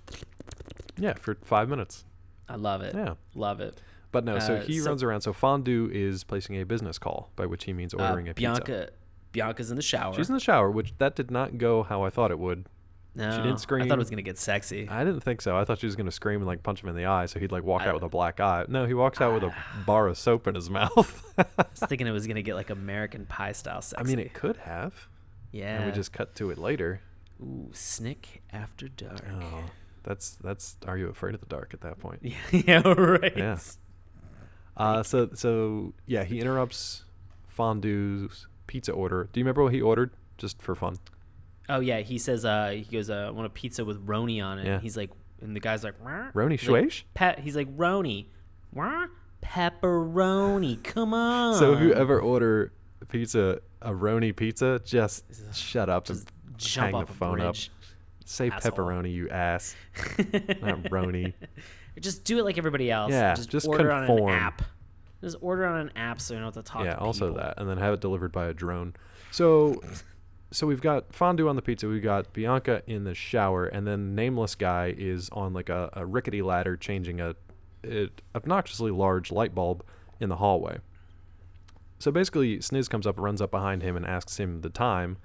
Yeah, for 5 minutes. I love it. Yeah. Love it. But no, so he so- runs around. So Fondue is placing a business call, by which he means ordering a pizza. Bianca's in the shower. She's in the shower, which that did not go how I thought it would. No, she didn't scream. I thought it was gonna get sexy. I didn't think so. I thought she was going to scream and like punch him in the eye, so he'd like walk out with a black eye. No, he walks out with a bar of soap in his mouth. I was thinking it was gonna get like American Pie style sexy. I mean, it could have. yeah. And we just cut to it later. Ooh, Snick After Dark. Oh, that's. Are you afraid of the dark at that point? Yeah, right. Yeah. So yeah, he interrupts Fondue's pizza order. Do you remember what he ordered? Just for fun. Oh yeah, he says he goes I want a pizza with Roni on it. Yeah. And he's like, and the guy's like, "Wah?" Roni He's like, Schweish? He's like, Roni, Wah? Pepperoni, come on. So if you ever order pizza, a Roni pizza, just shut up and jump hang off the a phone up. bridge. Say asshole. pepperoni, you ass. Not Roni. Just do it like everybody else. Yeah, just just order on conform. an app. Just order on an app so you don't have to talk Yeah, to also people. that. And then have it delivered by a drone. So we've got Fondue on the pizza. We've got Bianca in the shower. And then Nameless Guy is on like a rickety ladder changing a obnoxiously large light bulb in the hallway. So basically, Sniz comes up, runs up behind him, and asks him the time.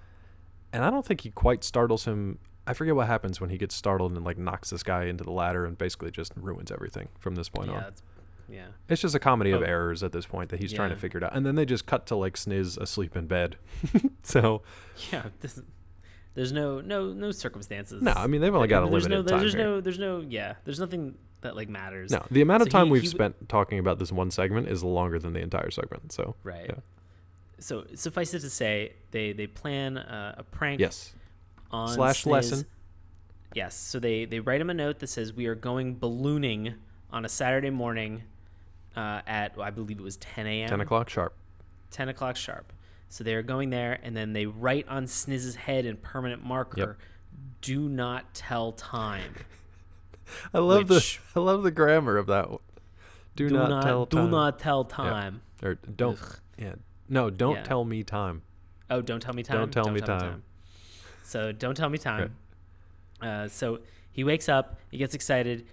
And I don't think he quite startles him. I forget what happens when he gets startled and like knocks this guy into the ladder and basically just ruins everything from this point on. Yeah. It's just a comedy of errors at this point that he's trying to Yeah. figure it out. And then they just cut to like Sniz asleep in bed. So Yeah. There's no circumstances. no, I mean they've only got a limited time here. There's nothing that like matters. No, the amount of So time he- we've he spent talking about this one segment is longer than the entire segment. So Right. yeah. So suffice it to say, they plan a prank. Yes. On / Sniz. lesson. Yes. So they write him a note that says we are going ballooning on a Saturday morning at I believe it was 10 a.m. 10 o'clock sharp. 10 o'clock sharp. So they are going there, and then they write on Sniz's head in permanent marker, "Do not tell time." I love Which- the grammar of that one. Do not tell time. Do not tell time. Or don't. Ugh. Yeah. No, don't Yeah. tell me time. Oh, don't tell me time. Don't tell me time. So don't tell me time. So he wakes up. He gets excited.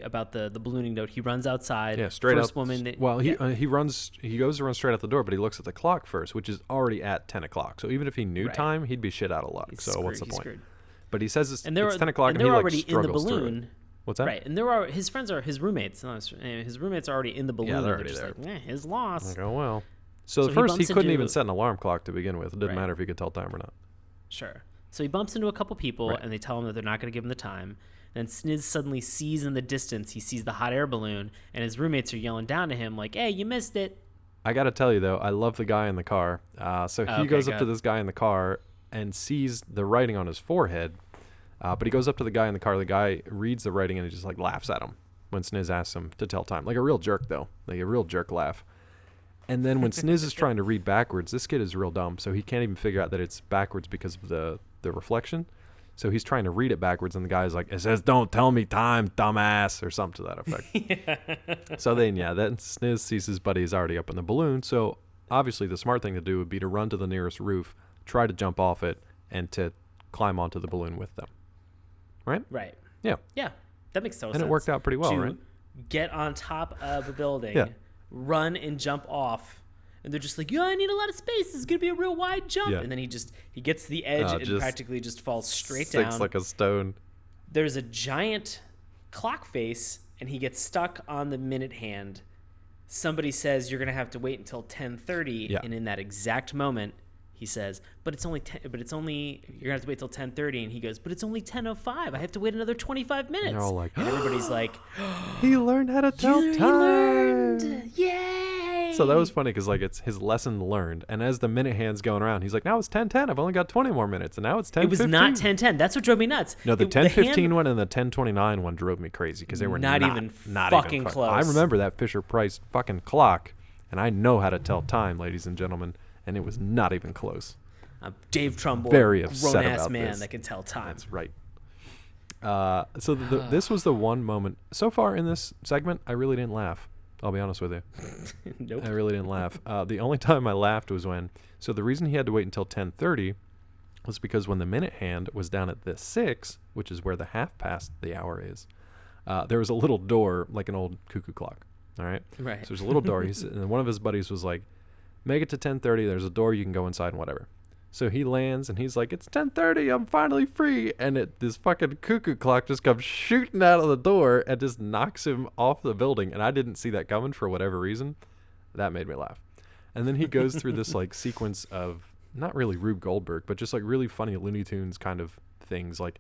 About the ballooning note. He runs outside. Yeah, straight First out. woman. That, Well, he yeah. he runs. He goes to run straight out the door, but he looks at the clock first, which is already at 10 o'clock. So even if he knew Right. time, he'd be shit out of luck. He's So what's the screwed. He's point? screwed. But he says it's 10 o'clock, and they're he like already in the struggles through it. balloon. What's that? Right, and there are his friends are his roommates. His roommates are already in the balloon. they're and already just there. like, his loss. Like, oh well. So, So at he first he bumps couldn't into- even set an alarm clock to begin with. It didn't Right. matter if he could tell time or not. Sure. So he bumps into a couple people, Right. and they tell him that they're not going to give him the time. Then Sniz suddenly sees in the distance, he sees the hot air balloon, and his roommates are yelling down to him like, "Hey, you missed it." I got to tell you though, I love the guy in the car. So he Okay, goes up to good. this guy in the car and sees the writing on his forehead. But he goes up to the guy in the car. The guy reads the writing and he just like laughs at him when Sniz asks him to tell time. Like a real jerk though, like a real jerk laugh. And then when Sniz is trying to read backwards, this kid is real dumb, so he can't even figure out that it's backwards because of the reflection. So he's trying to read it backwards, and the guy's like, "It says don't tell me time, dumbass," or something to that effect. So then, then Sniz sees his buddy is already up in the balloon. So obviously, the smart thing to do would be to run to the nearest roof, try to jump off it, and to climb onto the balloon with them. Right? Right. Yeah. Yeah, that makes total And sense. it worked out pretty well, to right? Get on top of a building, Yeah. run and jump off. And they're just like, I need a lot of space. This is going to be a real wide jump. Yeah. And then he gets to the edge and just practically just falls straight Sinks down. like a stone. There's a giant clock face, and he gets stuck on the minute hand. Somebody says, you're going to have to wait until 10:30. Yeah. And in that exact moment, he says, you're going to have to wait till 10:30. And he goes, but it's only 10:05. I have to wait another 25 minutes. They're all like, and everybody's like, he learned how to tell he time. learned. Yay. So that was funny because like it's his lesson learned, and as the minute hand's going around, he's like, "Now it's 10:10. I've only got 20 more minutes, and now it's 10:15." It was not 10:10. That's what drove me nuts. No, the It- 10:15 one and the 10:29 one drove me crazy because they were Not not even not fucking even close. I remember that Fisher Price fucking clock, and I know how to tell time, ladies and gentlemen, and it was not even close. I'm Dave Trumbull, Very upset grown ass about man this. that can tell time. That's right. This was the one moment so far in this segment I really didn't laugh. I'll be honest with you. Nope. I really didn't laugh. The only time I laughed was when. So the reason he had to wait until 10:30 was because when the minute hand was down at the 6, which is where the half past the hour is, there was a little door like an old cuckoo clock. All right. Right. So there's a little door. And one of his buddies was like, "Make it to 10:30. There's a door. You can go inside and whatever." So he lands and he's like, "It's 10:30. I'm finally free." And this fucking cuckoo clock just comes shooting out of the door and just knocks him off the building. And I didn't see that coming for whatever reason. That made me laugh. And then he goes through this like sequence of not really Rube Goldberg, but just like really funny Looney Tunes kind of things. Like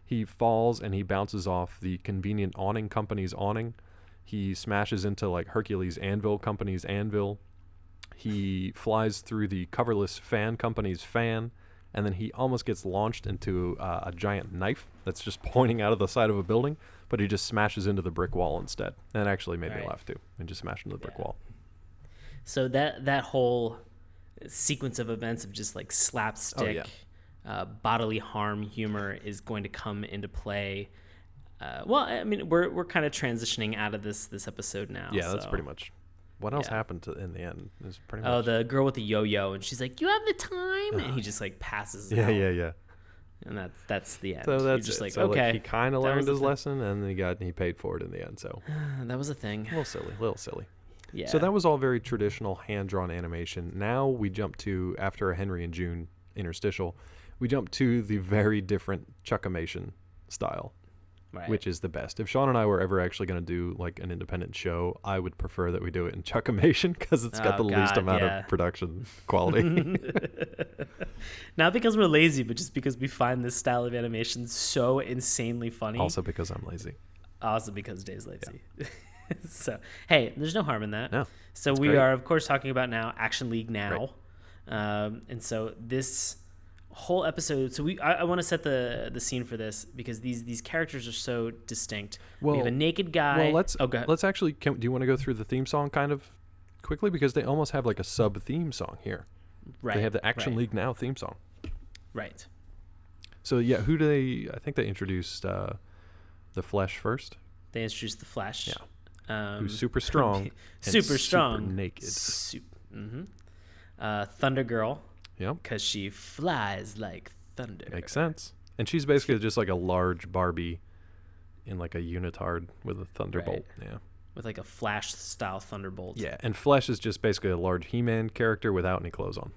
he falls and he bounces off the convenient awning company's awning. He smashes into like Hercules Anvil Company's anvil. He flies through the coverless fan company's fan, and then he almost gets launched into a giant knife that's just pointing out of the side of a building, but he just smashes into the brick wall instead. And it actually made me laugh too, and just smashed into the brick wall. So that whole sequence of events of just like slapstick, bodily harm humor is going to come into play. Well, I mean, we're kind of transitioning out of this episode now. Yeah, that's pretty much. What else happened in the end? It was pretty much. Oh, the girl with the yo-yo, and she's like, "You have the time," and he just like passes. Yeah. And that's the end. So that's just it. like, so, okay, he kind of learned his lesson, and then he paid for it in the end. So that was a thing. A little silly. Yeah. So that was all very traditional hand-drawn animation. Now we jump to, after a Henry and June interstitial, we jump to the very different Chuckimation style. Right. Which is the best. If Sean and I were ever actually going to do like an independent show, I would prefer that we do it in Chuckimation because it's got the least amount of production quality. Not because we're lazy, but just because we find this style of animation so insanely funny. Also because I'm lazy. Also because Dave's lazy. Yeah. So, hey, there's no harm in that. No. So we are, of course, talking about now Action League Now. Right. And so this whole episode, so I want to set the scene for this because these characters are so distinct. We have a naked guy. Well, let's actually. Do you want to go through the theme song kind of quickly because they almost have like a sub theme song here. Right. They have the Action League Now theme song. Right. So yeah, who do they? I think they introduced the Flash first. They introduced the Flash. Yeah. Who's super strong. Super strong. Super naked. Thunder Girl. Yep. Because she flies like thunder. Makes sense. And she's basically just like a large Barbie in like a unitard with a thunderbolt. Right. Yeah. With like a Flash style thunderbolt. Yeah. And Flesh is just basically a large He-Man character without any clothes on.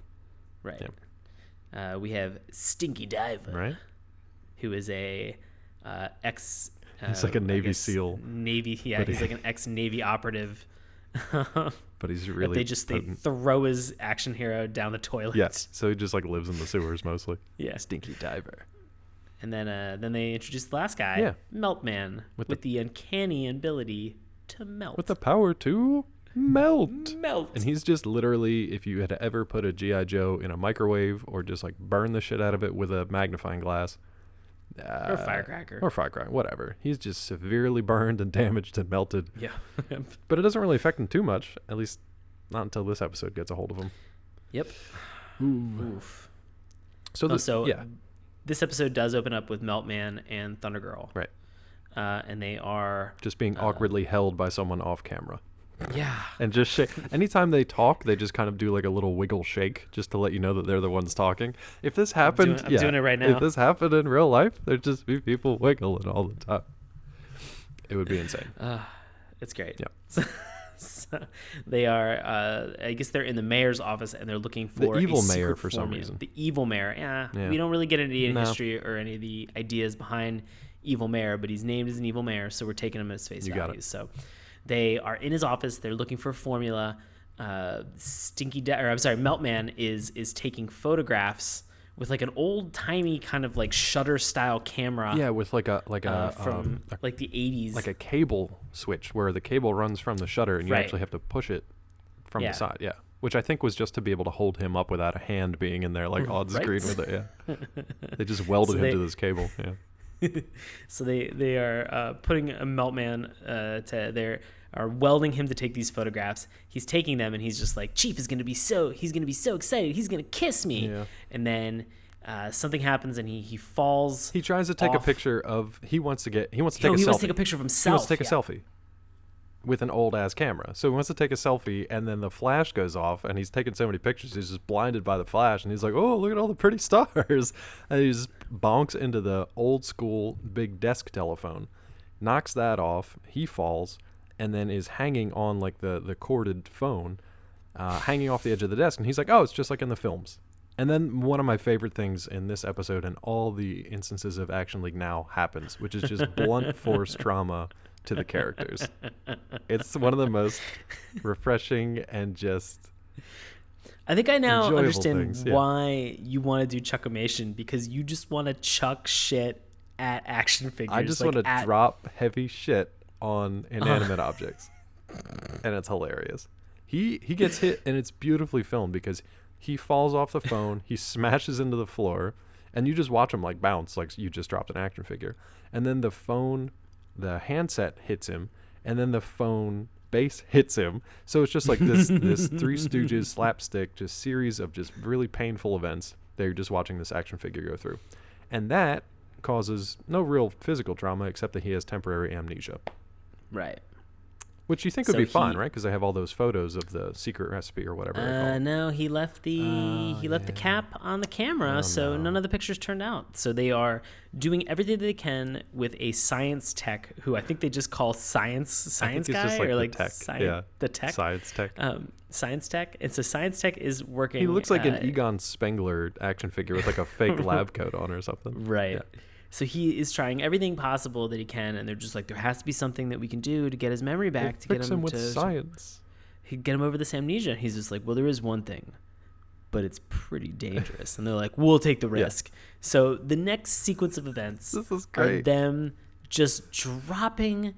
Right. Yeah. We have Stinky Diver. Right. Who is a ex. He's like a Navy SEAL. He's like an ex-Navy operative. But he's really they throw his action hero down the toilet. Yes, so he just like lives in the sewers mostly. Yeah, Stinky Diver. And then they introduce the last guy, Meltman, with the uncanny ability to melt. With the power to melt. Melt. And he's just literally, if you had ever put a G.I. Joe in a microwave or just like burn the shit out of it with a magnifying glass. Or firecracker. Whatever. He's just severely burned and damaged and melted. Yeah. But it doesn't really affect him too much, at least not until this episode gets a hold of him. Yep. Oof. So this episode does open up with Meltman and Thunder Girl. Right. And they are just being awkwardly held by someone off camera. Yeah. And just shake. Anytime they talk, they just kind of do like a little wiggle shake just to let you know that they're the ones talking. If this happened, I'm doing it right now. If this happened in real life, there'd just be people wiggling all the time. It would be insane. It's great. Yeah. So they are, I guess they're in the mayor's office and they're looking for the evil mayor for some reason. The evil mayor. Yeah. We don't really get any history or any of the ideas behind evil mayor, but he's named as an evil mayor, so we're taking him as face value. So they are in his office. They're looking for a formula. Meltman is taking photographs with like an old timey kind of like shutter style camera. Yeah, with like a from like the 80s, like a cable switch where the cable runs from the shutter and you actually have to push it from the side. Yeah, which I think was just to be able to hold him up without a hand being in there like on screen with it. Yeah, they just welded him to this cable. Yeah. So they are putting a Meltman are welding him to take these photographs. He's taking them and he's just like, Chief is gonna be so excited, he's gonna kiss me. Yeah. And then something happens and he falls. He tries to take a picture of. He wants to take a selfie. He wants to take a picture of himself. He wants to take a selfie with an old ass camera. So he wants to take a selfie, and then the flash goes off, and he's taking so many pictures, he's just blinded by the flash, and he's like, "Oh, look at all the pretty stars!" And he just bonks into the old school big desk telephone, knocks that off. He falls, and then is hanging on like the corded phone, hanging off the edge of the desk, and he's like, "Oh, it's just like in the films." And then one of my favorite things in this episode and all the instances of Action League Now happens, which is just blunt force trauma to the characters. It's one of the most refreshing and just I think I now understand things, why you want to do Chuckimation, because you just want to chuck shit at action figures. I just want to drop heavy shit on inanimate objects. And it's hilarious. He gets hit, and it's beautifully filmed because he falls off the phone, he smashes into the floor, and you just watch him like bounce like you just dropped an action figure. And then the handset hits him, and then the phone base hits him. So it's just like this Three Stooges slapstick, just series of just really painful events that you're just watching this action figure go through. And that causes no real physical trauma except that he has temporary amnesia. Right. Which you think would be fine, right? Because they have all those photos of the secret recipe or whatever they call it. No, he left the cap on the camera, none of the pictures turned out. So they are doing everything they can with a science tech, who I think they just call science guy, just or like the tech. the tech. Science tech. Science tech. And so science tech is working. He looks like an Egon Spengler action figure with like a fake lab coat on or something. Right. Yeah. So he is trying everything possible that he can, and they're just like, there has to be something that we can do to get his memory back, to get him with science. Get him over this amnesia. He's just like, well, there is one thing, but it's pretty dangerous. And they're like, we'll take the risk. Yeah. So the next sequence of events are them just dropping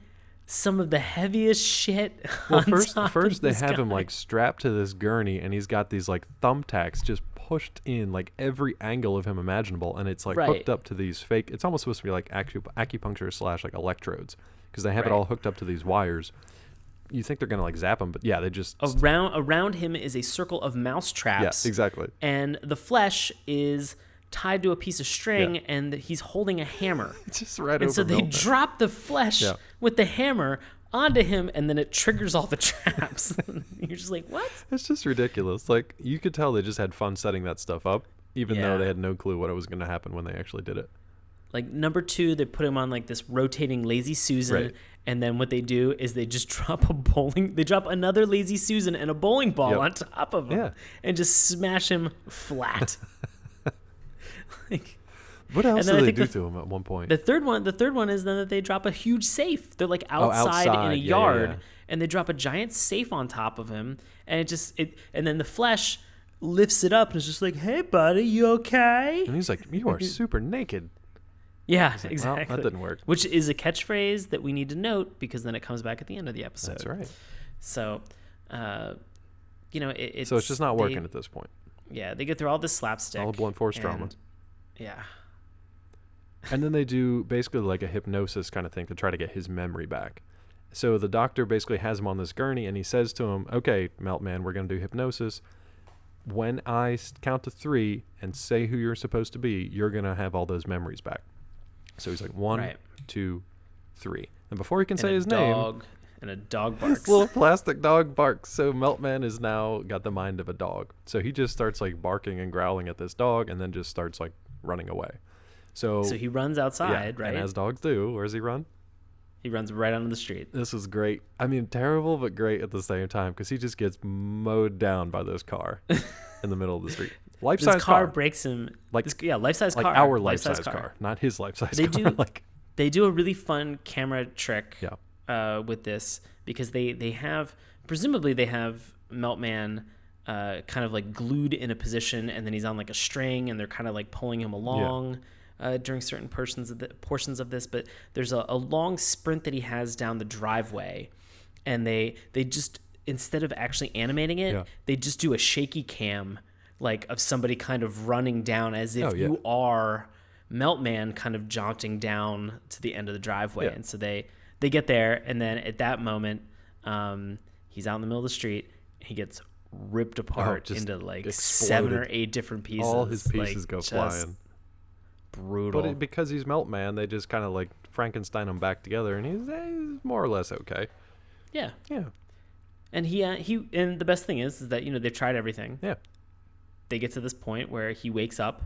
some of the heaviest shit. Well, first they have him like strapped to this gurney, and he's got these like thumbtacks just pushed in like every angle of him imaginable, and it's like hooked up to these fake, it's almost supposed to be like acupuncture / like electrodes, because they have it all hooked up to these wires. You think they're gonna like zap him, but yeah, they just around him is a circle of mouse traps. Yeah, exactly. And the flesh is tied to a piece of string, and he's holding a hammer. Just right and over. So they drop the flesh with the hammer onto him, and then it triggers all the traps. You're just like, what? It's just ridiculous. Like, you could tell they just had fun setting that stuff up, even though they had no clue what was going to happen when they actually did it. Like, number 2, they put him on like this rotating Lazy Susan, and then what they do is they just drop another Lazy Susan and a bowling ball on top of him, and just smash him flat. Like, what else do they do to him at one point? The third one is then that they drop a huge safe. They're like outside in a yard, and they drop a giant safe on top of him, and and then the flesh lifts it up and is just like, "Hey, buddy, you okay?" And he's like, "You are super naked." Yeah, like, exactly. Well, that didn't work. Which is a catchphrase that we need to note, because then it comes back at the end of the episode. That's right. So, so it's just not working at this point. Yeah, they get through all this slapstick, all the blunt force trauma. Yeah. And then they do basically like a hypnosis kind of thing to try to get his memory back. So the doctor basically has him on this gurney, and he says to him, "Okay, Meltman, we're going to do hypnosis. When I count to 3 and say who you're supposed to be, you're going to have all those memories back." So he's like, 1, 2, 3. And before he can say his name... And a dog barks. This little plastic dog barks. So Meltman is now got the mind of a dog. So he just starts like barking and growling at this dog, and then just starts like running away. So he runs outside, right? And as dogs do. Where does he run? He runs right onto the street. This is great. I mean, terrible, but great at the same time, because he just gets mowed down by this car in the middle of the street. Life-size car breaks him. Life-size car. Like our life-size car, not his life-size car. They do a really fun camera trick with this, because they have Meltman kind of like glued in a position, and then he's on like a string, and they're kind of like pulling him along during certain portions of this. But there's a long sprint that he has down the driveway, and they just, instead of actually animating it, they just do a shaky cam, like of somebody kind of running down as if you are Meltman kind of jaunting down to the end of the driveway. And so they get there, and then at that moment, he's out in the middle of the street. He gets ripped apart just into like exploded. 7 or 8 different pieces. All his pieces like, go just flying. Brutal. But because he's Melt Man, they just kind of like Frankenstein him back together, and he's more or less okay. Yeah. Yeah. And he and the best thing is that they've tried everything. Yeah. They get to this point where he wakes up,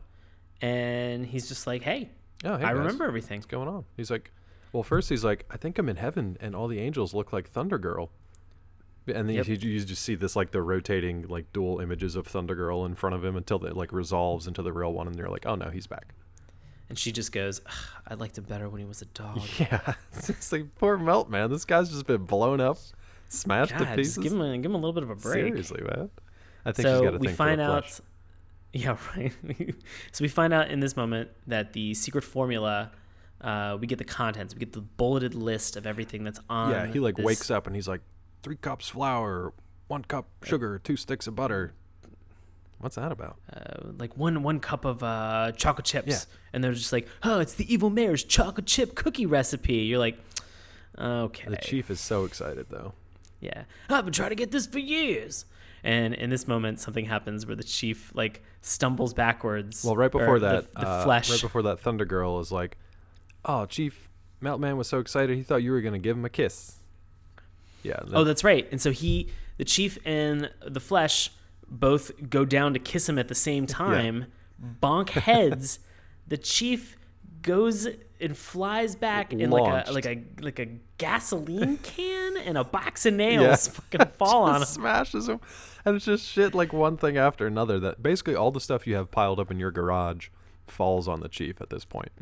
and he's just like, "Hey, Oh, hey I guys, remember everything. what's going on?" He's like, well, first he's like, I think I'm in heaven, and all the angels look like Thunder Girl. And then you just see this like the rotating like dual images of Thunder Girl in front of him until it like resolves into the real one, and you're like, oh no, he's back. And she just goes, I liked him better when he was a dog. Yeah, it's like poor Melt Man. This guy's just been blown up, smashed to pieces. Just give him a little bit of a break. Seriously, man. I think she's got a thing for the flesh. Yeah, right. So we find out in this moment that the secret formula, we get the contents, we get the bulleted list of everything that's on. Yeah, he like wakes up and he's like, 3 cups flour, 1 cup sugar, 2 sticks of butter. What's that about? Like one cup of chocolate chips. Yeah. And they're just like, oh, it's the evil mayor's chocolate chip cookie recipe. You're like, okay. The chief is so excited though. Yeah. I've been trying to get this for years. And in this moment, something happens where the chief like stumbles backwards. Well, right before that, the flesh. right before that, Thunder Girl is like, "Oh, Chief, Melt Man was so excited he thought you were gonna give him a kiss." Yeah. Oh, that's right. And so the chief and the flesh both go down to kiss him at the same time. Yeah. Bonk heads. The chief goes and flies back in like a gasoline can, and a box of nails fucking fall on him. Smashes him, and it's just shit like one thing after another. That basically all the stuff you have piled up in your garage falls on the chief at this point.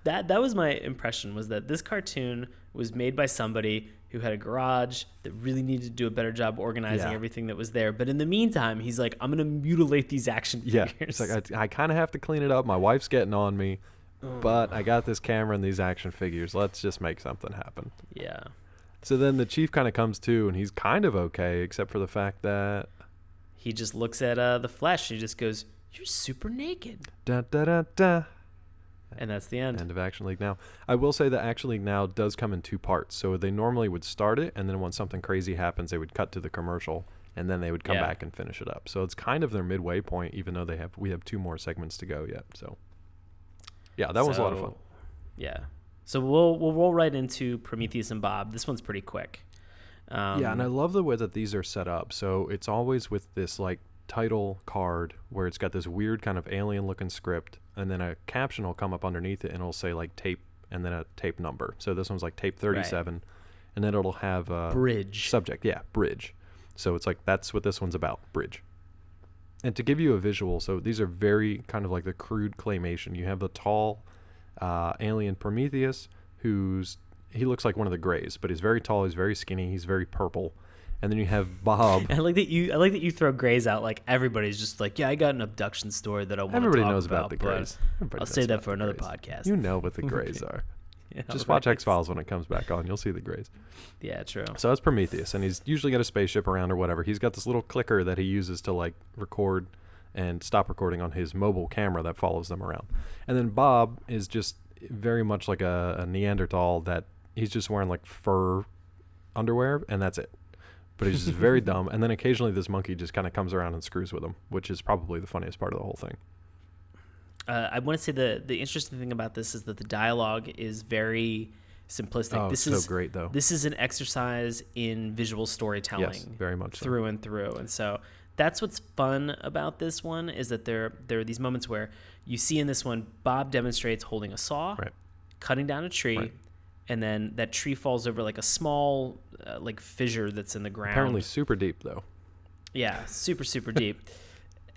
That was my impression, was that this cartoon was made by somebody who had a garage that really needed to do a better job organizing everything that was there. But in the meantime, he's like, I'm gonna mutilate these action figures. Yeah, it's like I kind of have to clean it up. My wife's getting on me. But I got this camera and these action figures. Let's just make something happen. Yeah. So then the chief kind of comes to, and he's kind of okay, except for the fact that he just looks at the flesh. And he just goes, "You're super naked." Da da da da. And that's the end. End of Action League Now. I will say that Action League Now does come in 2 parts. So they normally would start it, and then when something crazy happens, they would cut to the commercial, and then they would come back and finish it up. So it's kind of their midway point, even though we have 2 more segments to go yet. So. Yeah, that was a lot of fun. Yeah. So we'll roll right into Prometheus and Bob. This one's pretty quick. Yeah, and I love the way that these are set up. So it's always with this like title card where it's got this weird kind of alien looking script, and then a caption will come up underneath it and it'll say like tape and then a tape number. So this one's like tape 37, and then it'll have a bridge subject. Yeah, bridge. So it's like that's what this one's about, bridge. And to give you a visual, so these are very kind of like the crude claymation. You have the tall alien Prometheus, he looks like one of the Greys, but he's very tall, he's very skinny, he's very purple. And then you have Bob. I like that you throw Greys out like everybody's just like, yeah, I got an abduction story that I want to talk about. Everybody knows about the Greys. I'll save that for another podcast. You know what the Greys are. Yeah, just watch X-Files when it comes back on. You'll see the Greys. Yeah, true. So that's Prometheus, and he's usually got a spaceship around or whatever. He's got this little clicker that he uses to like record and stop recording on his mobile camera that follows them around. And then Bob is just very much like a Neanderthal that he's just wearing like fur underwear, and that's it. But he's just very dumb. And then occasionally this monkey just kind of comes around and screws with him, which is probably the funniest part of the whole thing. I want to say the interesting thing about this is that the dialogue is very simplistic. Oh, this is so great, though. This is an exercise in visual storytelling. Yes, very much through so. And through. And so that's what's fun about this one, is that there are these moments where you see in this one, Bob demonstrates holding a saw, cutting down a tree, and then that tree falls over like a small like fissure that's in the ground. Apparently super deep, though. Yeah, super, super deep.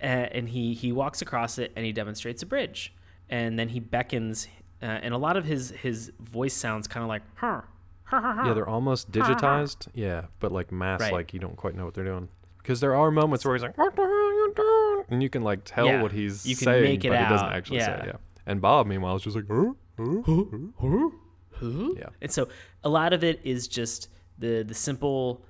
And he walks across it and he demonstrates a bridge, and then he beckons, and a lot of his voice sounds kind of like yeah, they're almost digitized, but like mass, like you don't quite know what they're doing, because there are moments where he's like, what the hell are you doing? And you can like tell what he's saying, make it but out. He doesn't actually say it. And Bob meanwhile is just like yeah. And so a lot of it is just the simple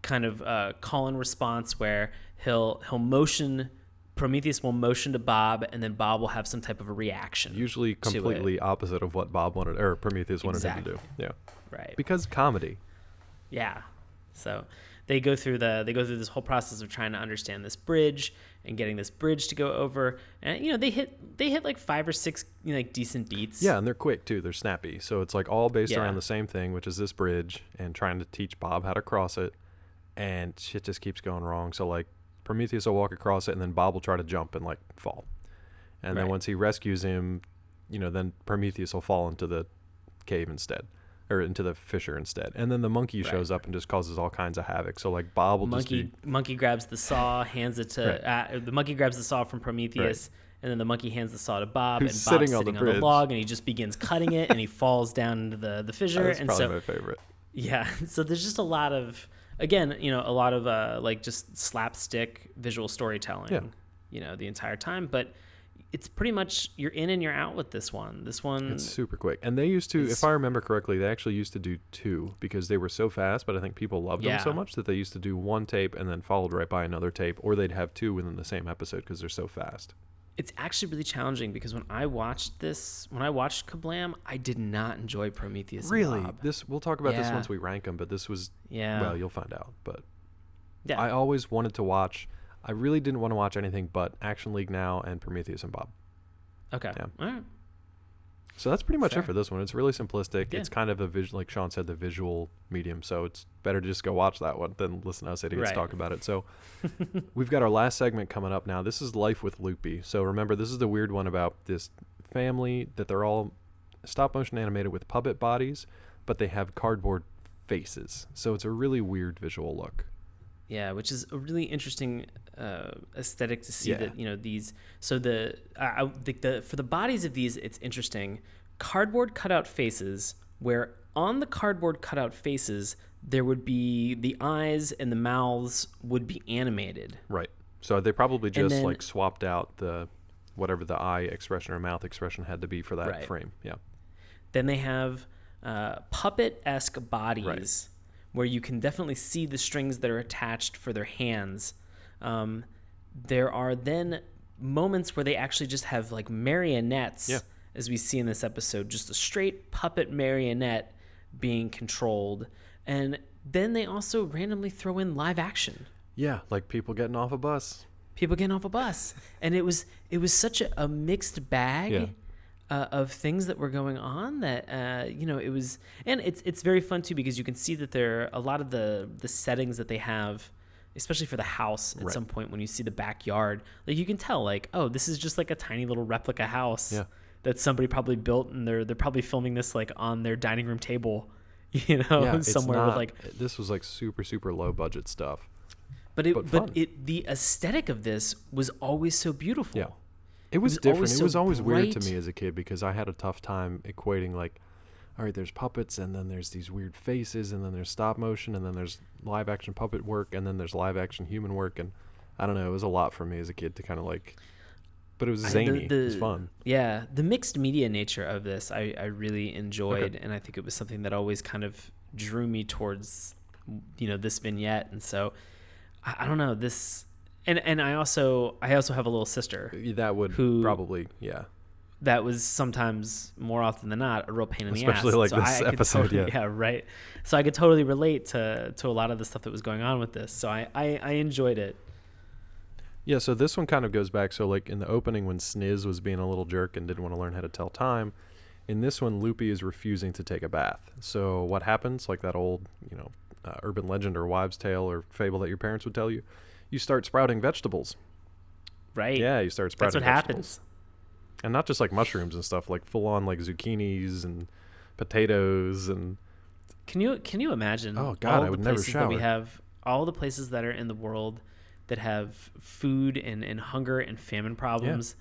kind of call and response where he'll motion. Prometheus will motion to Bob, and then Bob will have some type of a reaction. Usually completely opposite of what Bob wanted, or Prometheus wanted him to do. Yeah. Right. Because comedy. Yeah. So they go through this whole process of trying to understand this bridge and getting this bridge to go over, and they hit like 5 or 6 like decent beats. Yeah, and they're quick too. They're snappy. So it's like all based Yeah. around the same thing, which is this bridge and trying to teach Bob how to cross it, and shit just keeps going wrong. So like Prometheus will walk across it, and then Bob will try to jump and like fall, and then Right. once he rescues him, then Prometheus will fall into the cave instead, or into the fissure instead, and then the monkey Right. shows up and just causes all kinds of havoc. So like Bob will Monkey grabs the saw, hands it to the monkey grabs the saw from Prometheus, and then the monkey hands the saw to Bob, Who's and Bob's sitting on the on the bridge. log, and he just begins cutting it, and he falls down into the fissure. That's And probably so my favorite. yeah, so there's just a lot of, again, a lot of like just slapstick visual storytelling, the entire time, but it's pretty much you're in and you're out with this one. It's super quick. And they used to, if I remember correctly, they actually used to do 2 because they were so fast, but I think people loved them so much that they used to do 1 tape and then followed right by another tape, or they'd have 2 within the same episode because they're so fast. It's actually really challenging because when I watched KaBlam, I did not enjoy Prometheus and Bob. We'll talk about this Yeah. once we rank them, but this was, Yeah. well, you'll find out. But Yeah. I always wanted to watch, I really didn't want to watch anything but Action League Now and Prometheus and Bob. Okay. Yeah. All right. So that's pretty much Fair. it for this one. It's really simplistic. Yeah. It's kind of a visual, like Sean said, the visual medium. So it's better to just go watch that one than listen to us idiots Right. talk about it. So we've got our last segment coming up now. This is Life with Loopy. So remember, this is the weird one about this family that they're all stop motion animated with puppet bodies, but they have cardboard faces. So it's a really weird visual look. Yeah, which is a really interesting aesthetic to see Yeah. that these. So for the bodies of these, it's interesting. Cardboard cutout faces, where on the cardboard cutout faces there would be the eyes and the mouths would be animated. Right. So they probably just then- like swapped out the whatever the eye expression or mouth expression had to be for that Right. frame. Yeah. Then they have puppet-esque bodies, Right. where you can definitely see the strings that are attached for their hands. There are then moments where they actually just have like marionettes, Yeah. as we see in this episode, just a straight puppet marionette being controlled. And then they also randomly throw in live action. Yeah, like people getting off a bus. People getting off a bus. And it was such a mixed bag. Yeah. Of things that were going on that it was, and it's very fun too because you can see that there are a lot of the settings that they have, especially for the house at Right. some point when you see the backyard, like you can tell like, oh, this is just like a tiny little replica house Yeah. that somebody probably built, and they're probably filming this like on their dining room table, Yeah, somewhere it's with not, like. this was like super low budget stuff. But fun. the aesthetic of this was always so beautiful. Yeah. It was was different. always It so was always weird to bright. me as a kid because I had a tough time equating like, all right, there's puppets and then there's these weird faces and then there's stop motion and then there's live action puppet work and then there's live action human work, and I don't know, it was a lot for me as a kid to kind of like, but it was zany. It was fun. Yeah, the mixed media nature of this I really enjoyed, and I think it was something that always kind of drew me towards this vignette. And so I don't know, this, and I also have a little sister That would who- probably, yeah. that was sometimes, more often than not, a real pain in the ass. Especially like So this I could episode, totally, yeah. right. So I could totally relate to a lot of the stuff that was going on with this. So I enjoyed it. Yeah, so this one kind of goes back. So like in the opening when Sniz was being a little jerk and didn't want to learn how to tell time, in this one Loopy is refusing to take a bath. So what happens, like that old, urban legend or wives' tale or fable that your parents would tell you, you start sprouting vegetables. Right. Yeah, you start sprouting That's what vegetables. happens. And not just like mushrooms and stuff, like full on like zucchinis and potatoes and Can you imagine? Oh, God, all I the would never places that we shower. have, all the places that are in the world that have food and hunger and famine problems,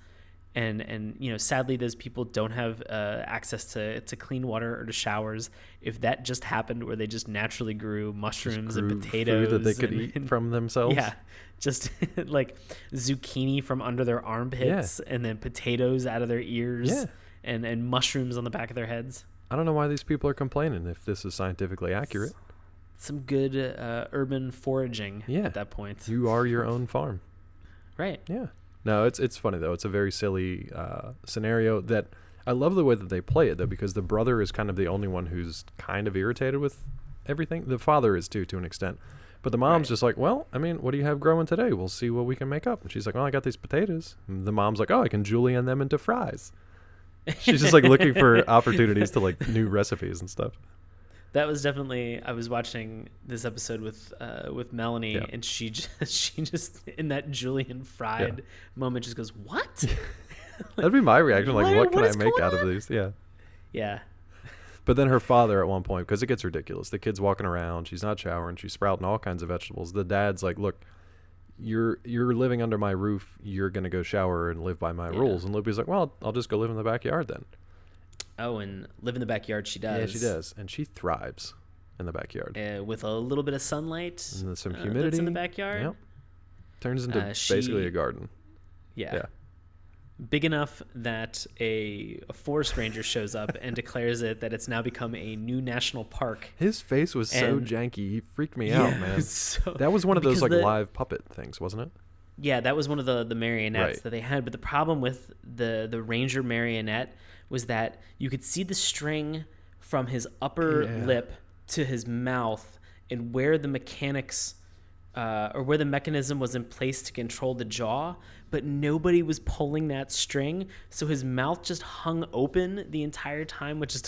and sadly those people don't have access to clean water or to showers. If that just happened, where they just naturally grew mushrooms grew and potatoes food that they could and, eat from themselves. yeah, just like zucchini from under their armpits, and then potatoes out of their ears, Yeah. and mushrooms on the back of their heads. I don't know why these people are complaining if this is scientifically accurate. Some good urban foraging Yeah. at that point. You are your own farm. Right. Yeah. No, it's funny though. It's a very silly scenario that I love the way that they play it though, because the brother is kind of the only one who's kind of irritated with everything. The father is too, to an extent, But the mom's Right. just like, well, I mean, what do you have growing today? We'll see what we can make up. And she's like, well, I got these potatoes. And the mom's like, oh, I can julienne them into fries. She's just like looking for opportunities to like new recipes and stuff. That was definitely. I was watching this episode with Melanie, Yeah. and she just in that julienne fried moment just goes, "What?" That'd be my reaction. Like, what can is I make going out on? of these? Yeah. Yeah. But then her father at one point, because it gets ridiculous. The kid's walking around. She's not showering. She's sprouting all kinds of vegetables. The dad's like, look, you're living under my roof. You're going to go shower and live by my rules. And Loopy's like, well, I'll just go live in the backyard then. Oh, and live in the backyard she does. Yeah, she does. And she thrives in the backyard. With a little bit of sunlight. And some humidity. That's in the backyard. Yep. Turns into basically a garden. Yeah. Big enough that a forest ranger shows up and declares that it's now become a new national park. His face was so janky. He freaked me out, man. So, that was one of those like the, live puppet things, wasn't it? Yeah, that was one of the marionettes that they had. But the problem with the ranger marionette was that you could see the string from his upper lip to his mouth, and where the mechanics or where the mechanism was in place to control the jaw, but nobody was pulling that string, so his mouth just hung open the entire time, which is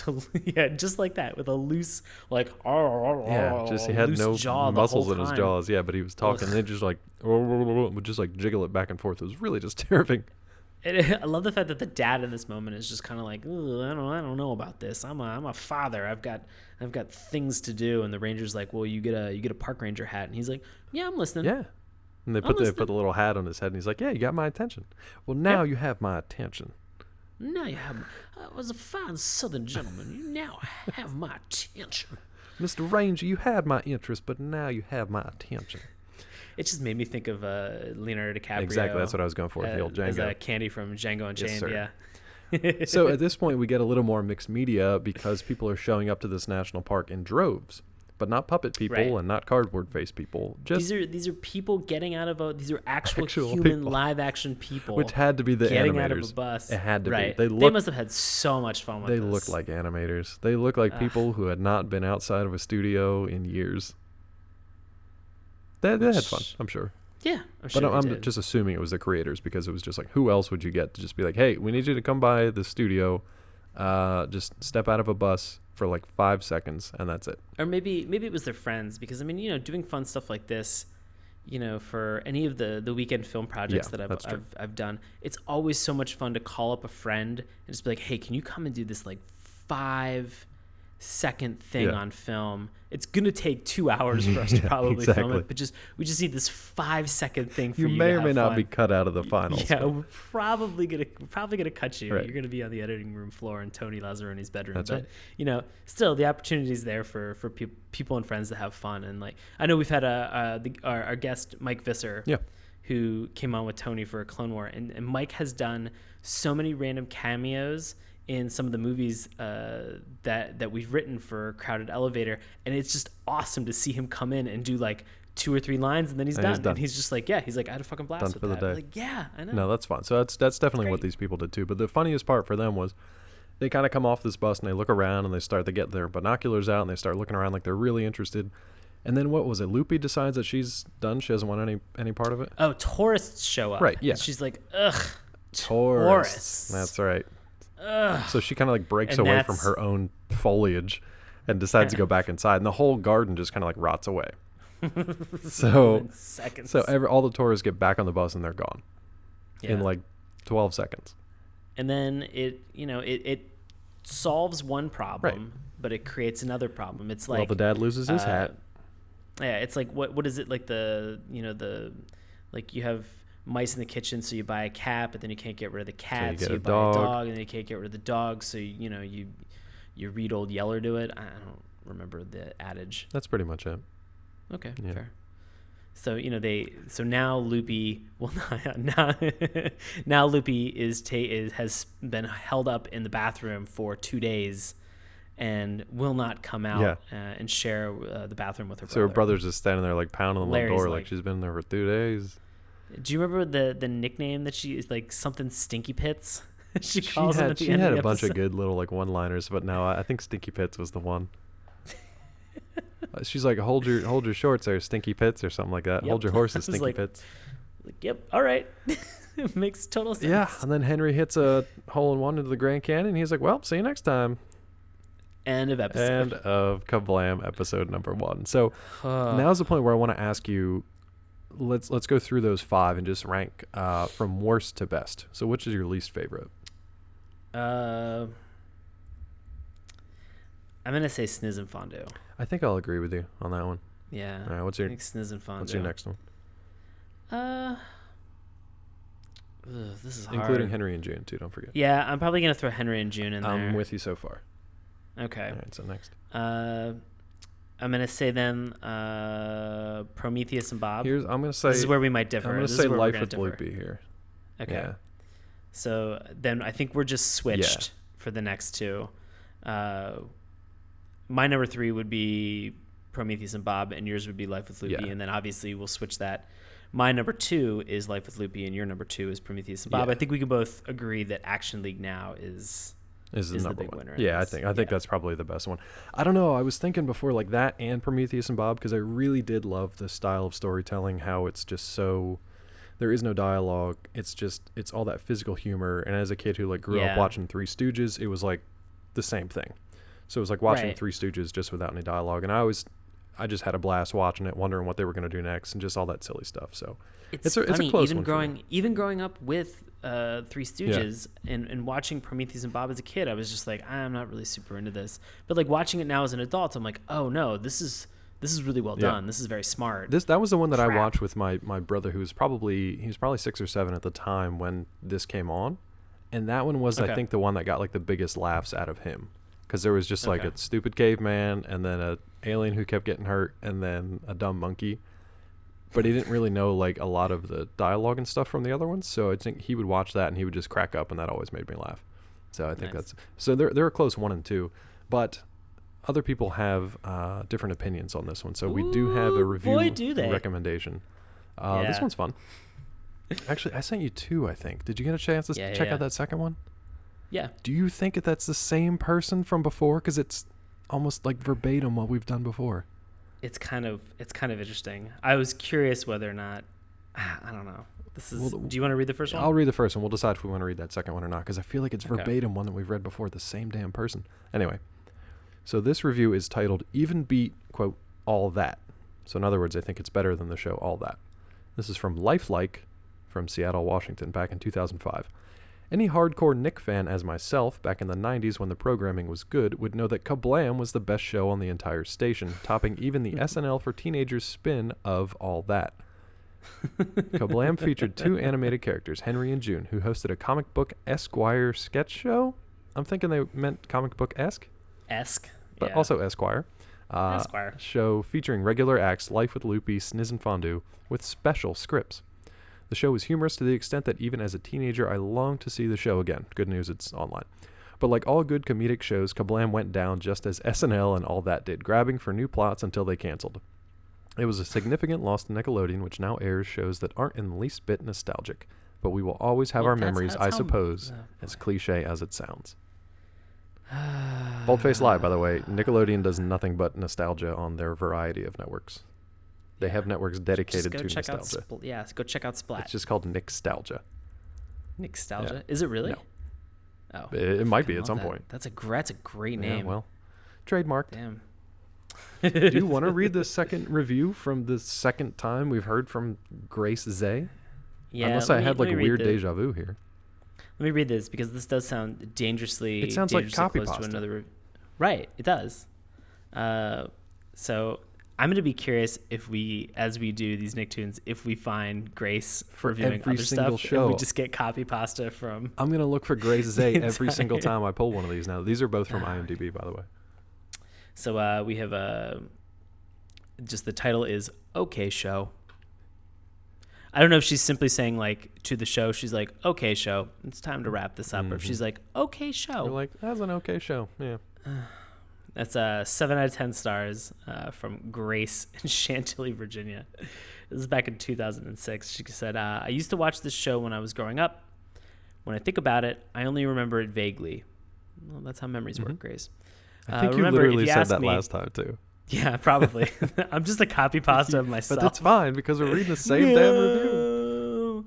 just like that, with a loose just he had no jaw muscles in his jaws, but he was talking and they just like would just like jiggle it back and forth. It was really disturbing. I love the fact that the dad in this moment is just kind of like, I don't know about this. I'm a father. I've got things to do. And the ranger's like, well, you get a park ranger hat. And he's like, yeah, I'm listening. Yeah. And they put the little hat on his head, and he's like, yeah, you got my attention. Well, now you have my attention. Now you have. I was a fine Southern gentleman. You now have my attention. Mr. Ranger, you had my interest, but now you have my attention. It just made me think of Leonardo DiCaprio. Exactly, that's what I was going for. The old Django. As Candy from Django Unchained, yes, So at this point, we get a little more mixed media because people are showing up to this national park in droves, but not puppet people and not cardboard face people. Just these are people getting out of these are actual human people. live action people, which had to be the getting animators. out of a bus. It had to be. They must have had so much fun with this. They look like animators. They look like people who had not been outside of a studio in years. They had fun, I'm sure. Yeah, I'm sure. But I'm just assuming it was the creators, because it was just like, who else would you get to just be like, hey, we need you to come by the studio, just step out of a bus for like 5 seconds, and that's it. Or maybe it was their friends, because I mean, doing fun stuff like this, for any of the weekend film projects that I've done, it's always so much fun to call up a friend and just be like, hey, can you come and do this like 5-second thing on film? It's gonna take 2 hours for us to probably film it, but we just need this 5-second thing for you. You may to or may not fun. Be cut out of the finals. Yeah, we're probably gonna cut you. Right. You're gonna be on the editing room floor in Tony Lazzaroni's bedroom. That's but right. Still the opportunity's there for people and friends to have fun. And like, I know we've had our guest Mike Visser, who came on with Tony for Clone War, and Mike has done so many random cameos in some of the movies that we've written for Crowded Elevator, and it's just awesome to see him come in and do like 2 or 3 lines, and then he's done. And he's just like, I had a fucking blast done with for that. the day. Like, yeah, I know. No, that's fun. So that's definitely what these people did too. But the funniest part for them was they kind of come off this bus and they look around and they get their binoculars out and they start looking around like they're really interested. And then what was it? Loopy decides that she's done. She doesn't want any part of it. Oh, tourists show up. Right. Yeah. And she's like, ugh. Tourists. That's right. Ugh. So she kind of like breaks And away from her own foliage and decides to go back inside, and the whole garden just kind of like rots away. So all the tourists get back on the bus and they're gone in like 12 seconds. And then it solves one problem, but it creates another problem. It's like, the dad loses his hat. Yeah, it's like what is it, like like you have mice in the kitchen, so you buy a cat, but then you can't get rid of the cat, so you buy a dog, and then you can't get rid of the dog, so you read Old Yeller to it. I don't remember the adage. That's pretty much it. Okay, fair. So so now Loopy now Loopy has been held up in the bathroom for 2 days and will not come out and share the bathroom with her brother. So her brother's just standing there like pounding on the door like she's been there for 2 days. Do you remember the nickname that she is, like something Stinky Pits? she had a bunch of good little like one-liners, but no, I think Stinky Pits was the one. She's like, hold your shorts there, stinky pits, or something like that. Yep. Hold your horses, I was stinky pits. Like, yep, all right. Makes total sense. Yeah, and then Henry hits a hole-in-one into the Grand Canyon. He's like, well, see you next time. End of episode. End of KaBlam episode number 1. So now's the point where I want to ask you, let's go through those 5 and just rank from worst to best. So which is your least favorite? I'm going to say Sniz and Fondue. I think I'll agree with you on that one. Yeah. All right, I think Sniz and Fondue. what's your next one? This is hard. Including Henry and June, too, don't forget. Yeah, I'm probably going to throw Henry and June in there. I'm with you so far. Okay. All right, so next. I'm going to say then Prometheus and Bob. I'm going to say... This is where we might differ. I'm going to say Life with Loopy here. Okay. Yeah. So then I think we're just switched for the next 2. My number 3 would be Prometheus and Bob, and yours would be Life with Loopy, and then obviously we'll switch that. My number 2 is Life with Loopy, and your number 2 is Prometheus and Bob. I think we can both agree that Action League now is the big winner. Yeah, I think that's probably the best one. I don't know. I was thinking before like that and Prometheus and Bob, because I really did love the style of storytelling, how it's just so... There is no dialogue. It's all that physical humor. And as a kid who like grew up watching Three Stooges, it was like the same thing. So it was like watching Three Stooges just without any dialogue. And I just had a blast watching it, wondering what they were going to do next, and just all that silly stuff. So it's a close one. Even growing up with Three Stooges and watching Prometheus and Bob as a kid, I was just like, I'm not really super into this. But like watching it now as an adult, I'm like, oh no, this is really well done. This is very smart. That was the one that I watched with my brother, he was probably 6 or 7 at the time when this came on, and that one was I think the one that got like the biggest laughs out of him, because there was just like a stupid caveman and then a alien who kept getting hurt and then a dumb monkey, but he didn't really know like a lot of the dialogue and stuff from the other ones. So I think he would watch that and he would just crack up, and that always made me laugh. So I think they're a close 1 and 2, but other people have different opinions on this one. So we do have a review recommendation. This one's fun. Actually, I sent you 2, I think. Did you get a chance to check out that second one? Yeah. Do you think that's the same person from before? Because it's almost like verbatim what we've done before. It's kind of interesting. I was curious whether or not, I don't know. Do you want to read the first one? I'll read the first one. We'll decide if we want to read that second one or not, because I feel like it's verbatim one that we've read before, the same damn person. Anyway, so this review is titled Even Beat, quote, All That. So in other words, I think it's better than the show All That. This is from Lifelike from Seattle, Washington, back in 2005. Any hardcore Nick fan as myself, back in the 90s when the programming was good, would know that KaBlam was the best show on the entire station, topping even the SNL for Teenagers spin of All That. KaBlam featured 2 animated characters, Henry and June, who hosted a comic book Esquire sketch show. I'm thinking they meant comic book-esque. But also Esquire. Esquire. Show featuring regular acts, Life with Loopy, Sniz and Fondue, with special scripts. The show was humorous to the extent that even as a teenager, I longed to see the show again. Good news, it's online. But like all good comedic shows, KaBlam went down just as SNL and All That did, grabbing for new plots until they canceled. It was a significant loss to Nickelodeon, which now airs shows that aren't in the least bit nostalgic. But we will always have our memories, I suppose, as cliche as it sounds. Boldface Live, by the way, Nickelodeon does nothing but nostalgia on their variety of networks. They have networks dedicated to nostalgia. Go check out Splat. It's just called Nickstalgia. Nickstalgia? Yeah. Is it really? No. Oh, it might be at some point. That's a great name. Yeah, well, trademarked. Damn. Do you want to read the second review from the second time we've heard from Grace Zay? Yeah. Unless I had like a weird deja vu here. Let me read this, because this does sound dangerously. It sounds like copy close pasta. To another. Right, it does. So I'm going to be curious if as we do these Nicktoons, if we find Grace for reviewing every other single stuff, show. and we just get copy pasta from. I'm going to look for Grace Zay every single time I pull one of these now. These are both from IMDb, by the way. So we have just the title is Okay Show. I don't know if she's simply saying like to the show, she's like, okay show, it's time to wrap this up. Or if she's like, okay show. You're like, that's an okay show. Yeah. That's 7 out of 10 stars from Grace in Chantilly, Virginia. This is back in 2006. She said, I used to watch this show when I was growing up. When I think about it, I only remember it vaguely. Well, that's how memories work, Grace. I think you literally said that last time too. Yeah, probably. I'm just a copy pasta of myself. But that's fine because we're reading the same damn review.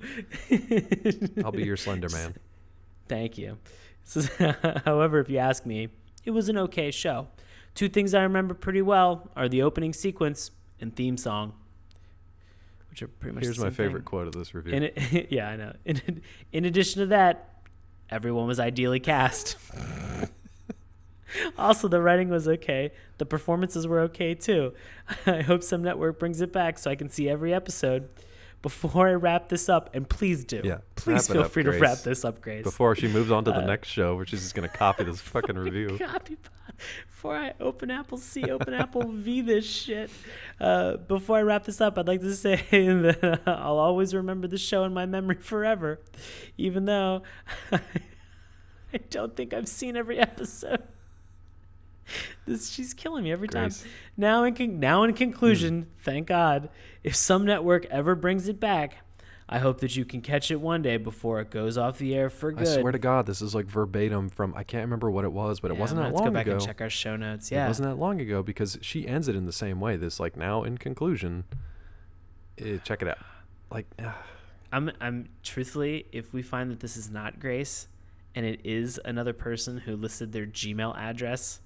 I'll be your Slender Man. Thank you. However, if you ask me, it was an okay show. Two things I remember pretty well are the opening sequence and theme song, which are pretty much Here's the same my favorite thing. quote of this review. Yeah, I know. In addition to that, everyone was ideally cast. Also, the writing was okay. The performances were okay, too. I hope some network brings it back so I can see every episode. Before I wrap this up, and please do. Yeah, Please feel free to wrap this up, Grace. Before she moves on to the next show, where she's just going to copy this fucking review. Before I open Apple C, open Apple V this shit. Before I wrap this up, I'd like to say that I'll always remember the show in my memory forever, even though I don't think I've seen every episode. She's killing me every time. Now in conclusion, thank God, if some network ever brings it back, I hope that you can catch it one day before it goes off the air for good. I swear to God, this is like verbatim from, I can't remember what it was, but it wasn't that long ago. Let's go back and check our show notes. Yeah. It wasn't that long ago because she ends it in the same way. This like now in conclusion, check it out. Like, I'm truthfully, if we find that this is not Grace and it is another person who listed their Gmail address,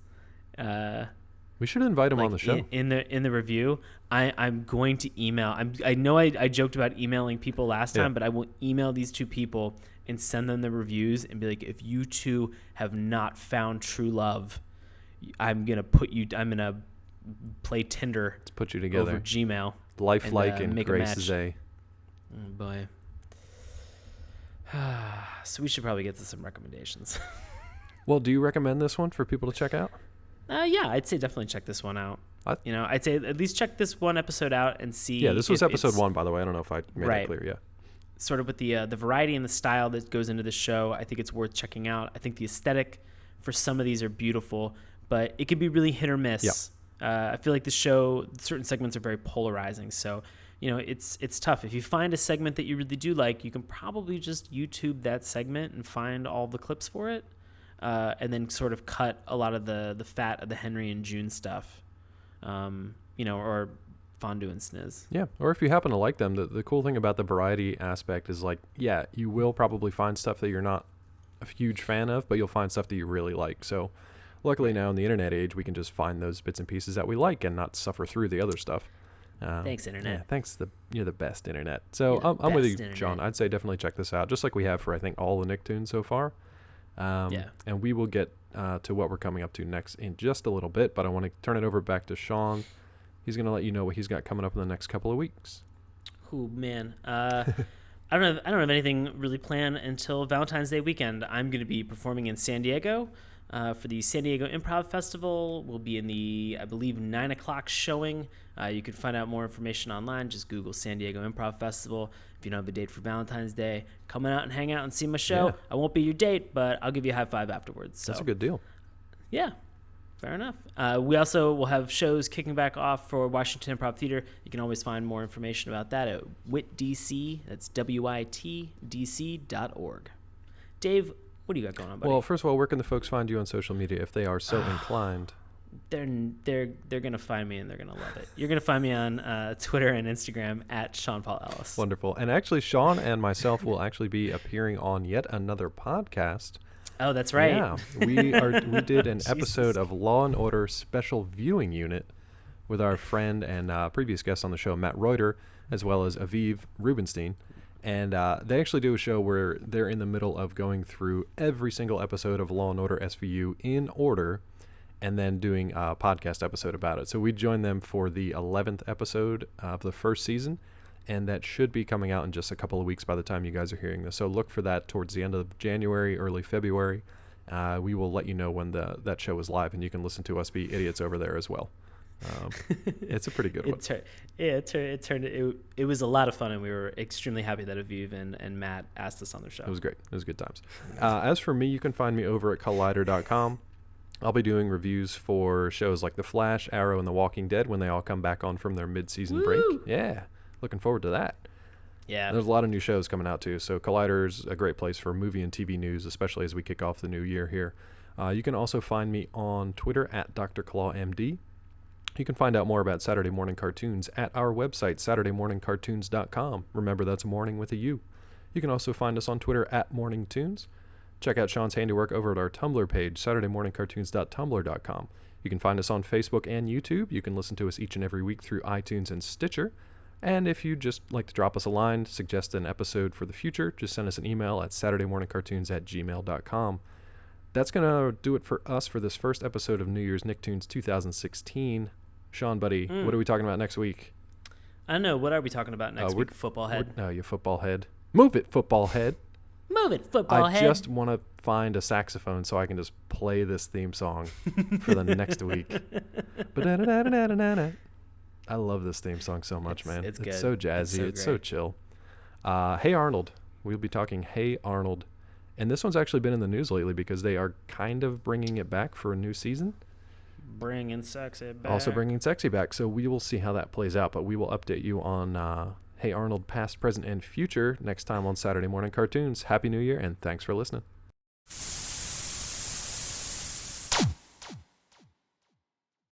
we should invite him on the show. In the review, I'm going to email. I know I joked about emailing people last time, but I will email these two people and send them the reviews and be like, if you two have not found true love, I'm gonna play Tinder. Let's put you together over Gmail. Lifelike and Grace's Oh boy. So we should probably get to some recommendations. Well, do you recommend this one for people to check out? Yeah, I'd say definitely check this one out. I'd say at least check this one episode out and see. Yeah, this was episode 1, by the way. I don't know if I made that clear. Yeah. Sort of with the variety and the style that goes into the show, I think it's worth checking out. I think the aesthetic for some of these are beautiful, but it can be really hit or miss. Yeah. I feel like the show, certain segments are very polarizing. So, it's tough. If you find a segment that you really do like, you can probably just YouTube that segment and find all the clips for it. And then sort of cut a lot of the fat of the Henry and June stuff, or Fondue and Sniz. Yeah, or if you happen to like them, the cool thing about the variety aspect is like, yeah, you will probably find stuff that you're not a huge fan of, but you'll find stuff that you really like. So luckily now in the internet age, we can just find those bits and pieces that we like and not suffer through the other stuff. Thanks, Internet. Yeah, thanks. You're the best, Internet. So I'm with you, Internet. Sean. I'd say definitely check this out, just like we have for, I think, all the Nicktoons so far. And we will get to what we're coming up to next in just a little bit, but I want to turn it over back to Sean. He's going to let you know what he's got coming up in the next couple of weeks. Oh, man. I don't have anything really planned until Valentine's Day weekend. I'm going to be performing in San Diego for the San Diego Improv Festival. We'll be in the, I believe, 9 o'clock showing. You can find out more information online. Just Google San Diego Improv Festival. If you don't have a date for Valentine's Day, come on out and hang out and see my show. Yeah. I won't be your date, but I'll give you a high five afterwards. So. That's a good deal. Yeah, fair enough. We also will have shows kicking back off for Washington Improv Theater. You can always find more information about that at WITDC. That's WITDC.org. Dave, what do you got going on, buddy? Well, first of all, where can the folks find you on social media if they are so inclined? They're gonna find me and they're gonna love it. You're gonna find me on Twitter and Instagram at Sean Paul Ellis. Wonderful. And actually, Sean and myself will actually be appearing on yet another podcast. Oh, that's right. Yeah, we did an episode of Law and Order Special Viewing Unit with our friend and previous guest on the show, Matt Reuter, as well as Aviv Rubenstein. And they actually do a show where they're in the middle of going through every single episode of Law and Order SVU in order, and then doing a podcast episode about it. So we joined them for the 11th episode of the first season, and that should be coming out in just a couple of weeks by the time you guys are hearing this. So look for that towards the end of January, early February. We will let you know when that show is live, and you can listen to us be idiots over there as well. It's a pretty good one. It was a lot of fun, and we were extremely happy that Aviv and Matt asked us on their show. It was great. It was good times. As for me, you can find me over at collider.com. I'll be doing reviews for shows like The Flash, Arrow, and The Walking Dead when they all come back on from their mid-season break. Yeah, looking forward to that. Yeah. There's a lot of new shows coming out, too. So Collider's a great place for movie and TV news, especially as we kick off the new year here. You can also find me on Twitter at DrClawMD. You can find out more about Saturday Morning Cartoons at our website, SaturdayMorningCartoons.com. Remember, that's morning with a U. You can also find us on Twitter at MorningToons. Check out Sean's handiwork over at our Tumblr page, SaturdayMorningCartoons.tumblr.com. You can find us on Facebook and YouTube. You can listen to us each and every week through iTunes and Stitcher. And if you'd just like to drop us a line, suggest an episode for the future, just send us an email at SaturdayMorningCartoons@gmail.com. That's going to do it for us for this first episode of New Year's Nicktoons 2016. Sean, buddy, what are we talking about next week? I don't know. What are we talking about next week, football head? No, you football head. Move it, football head. Move it, football head. I just want to find a saxophone so I can just play this theme song for the next week. I love this theme song so much, man. It's good. It's so jazzy. It's so chill. Hey Arnold. We'll be talking Hey Arnold. And this one's actually been in the news lately because they are kind of bringing it back for a new season. Bringing sexy back. Also bringing sexy back. So we will see how that plays out. But we will update you on Hey Arnold, past, present, and future next time on Saturday Morning Cartoons. Happy New Year, and thanks for listening.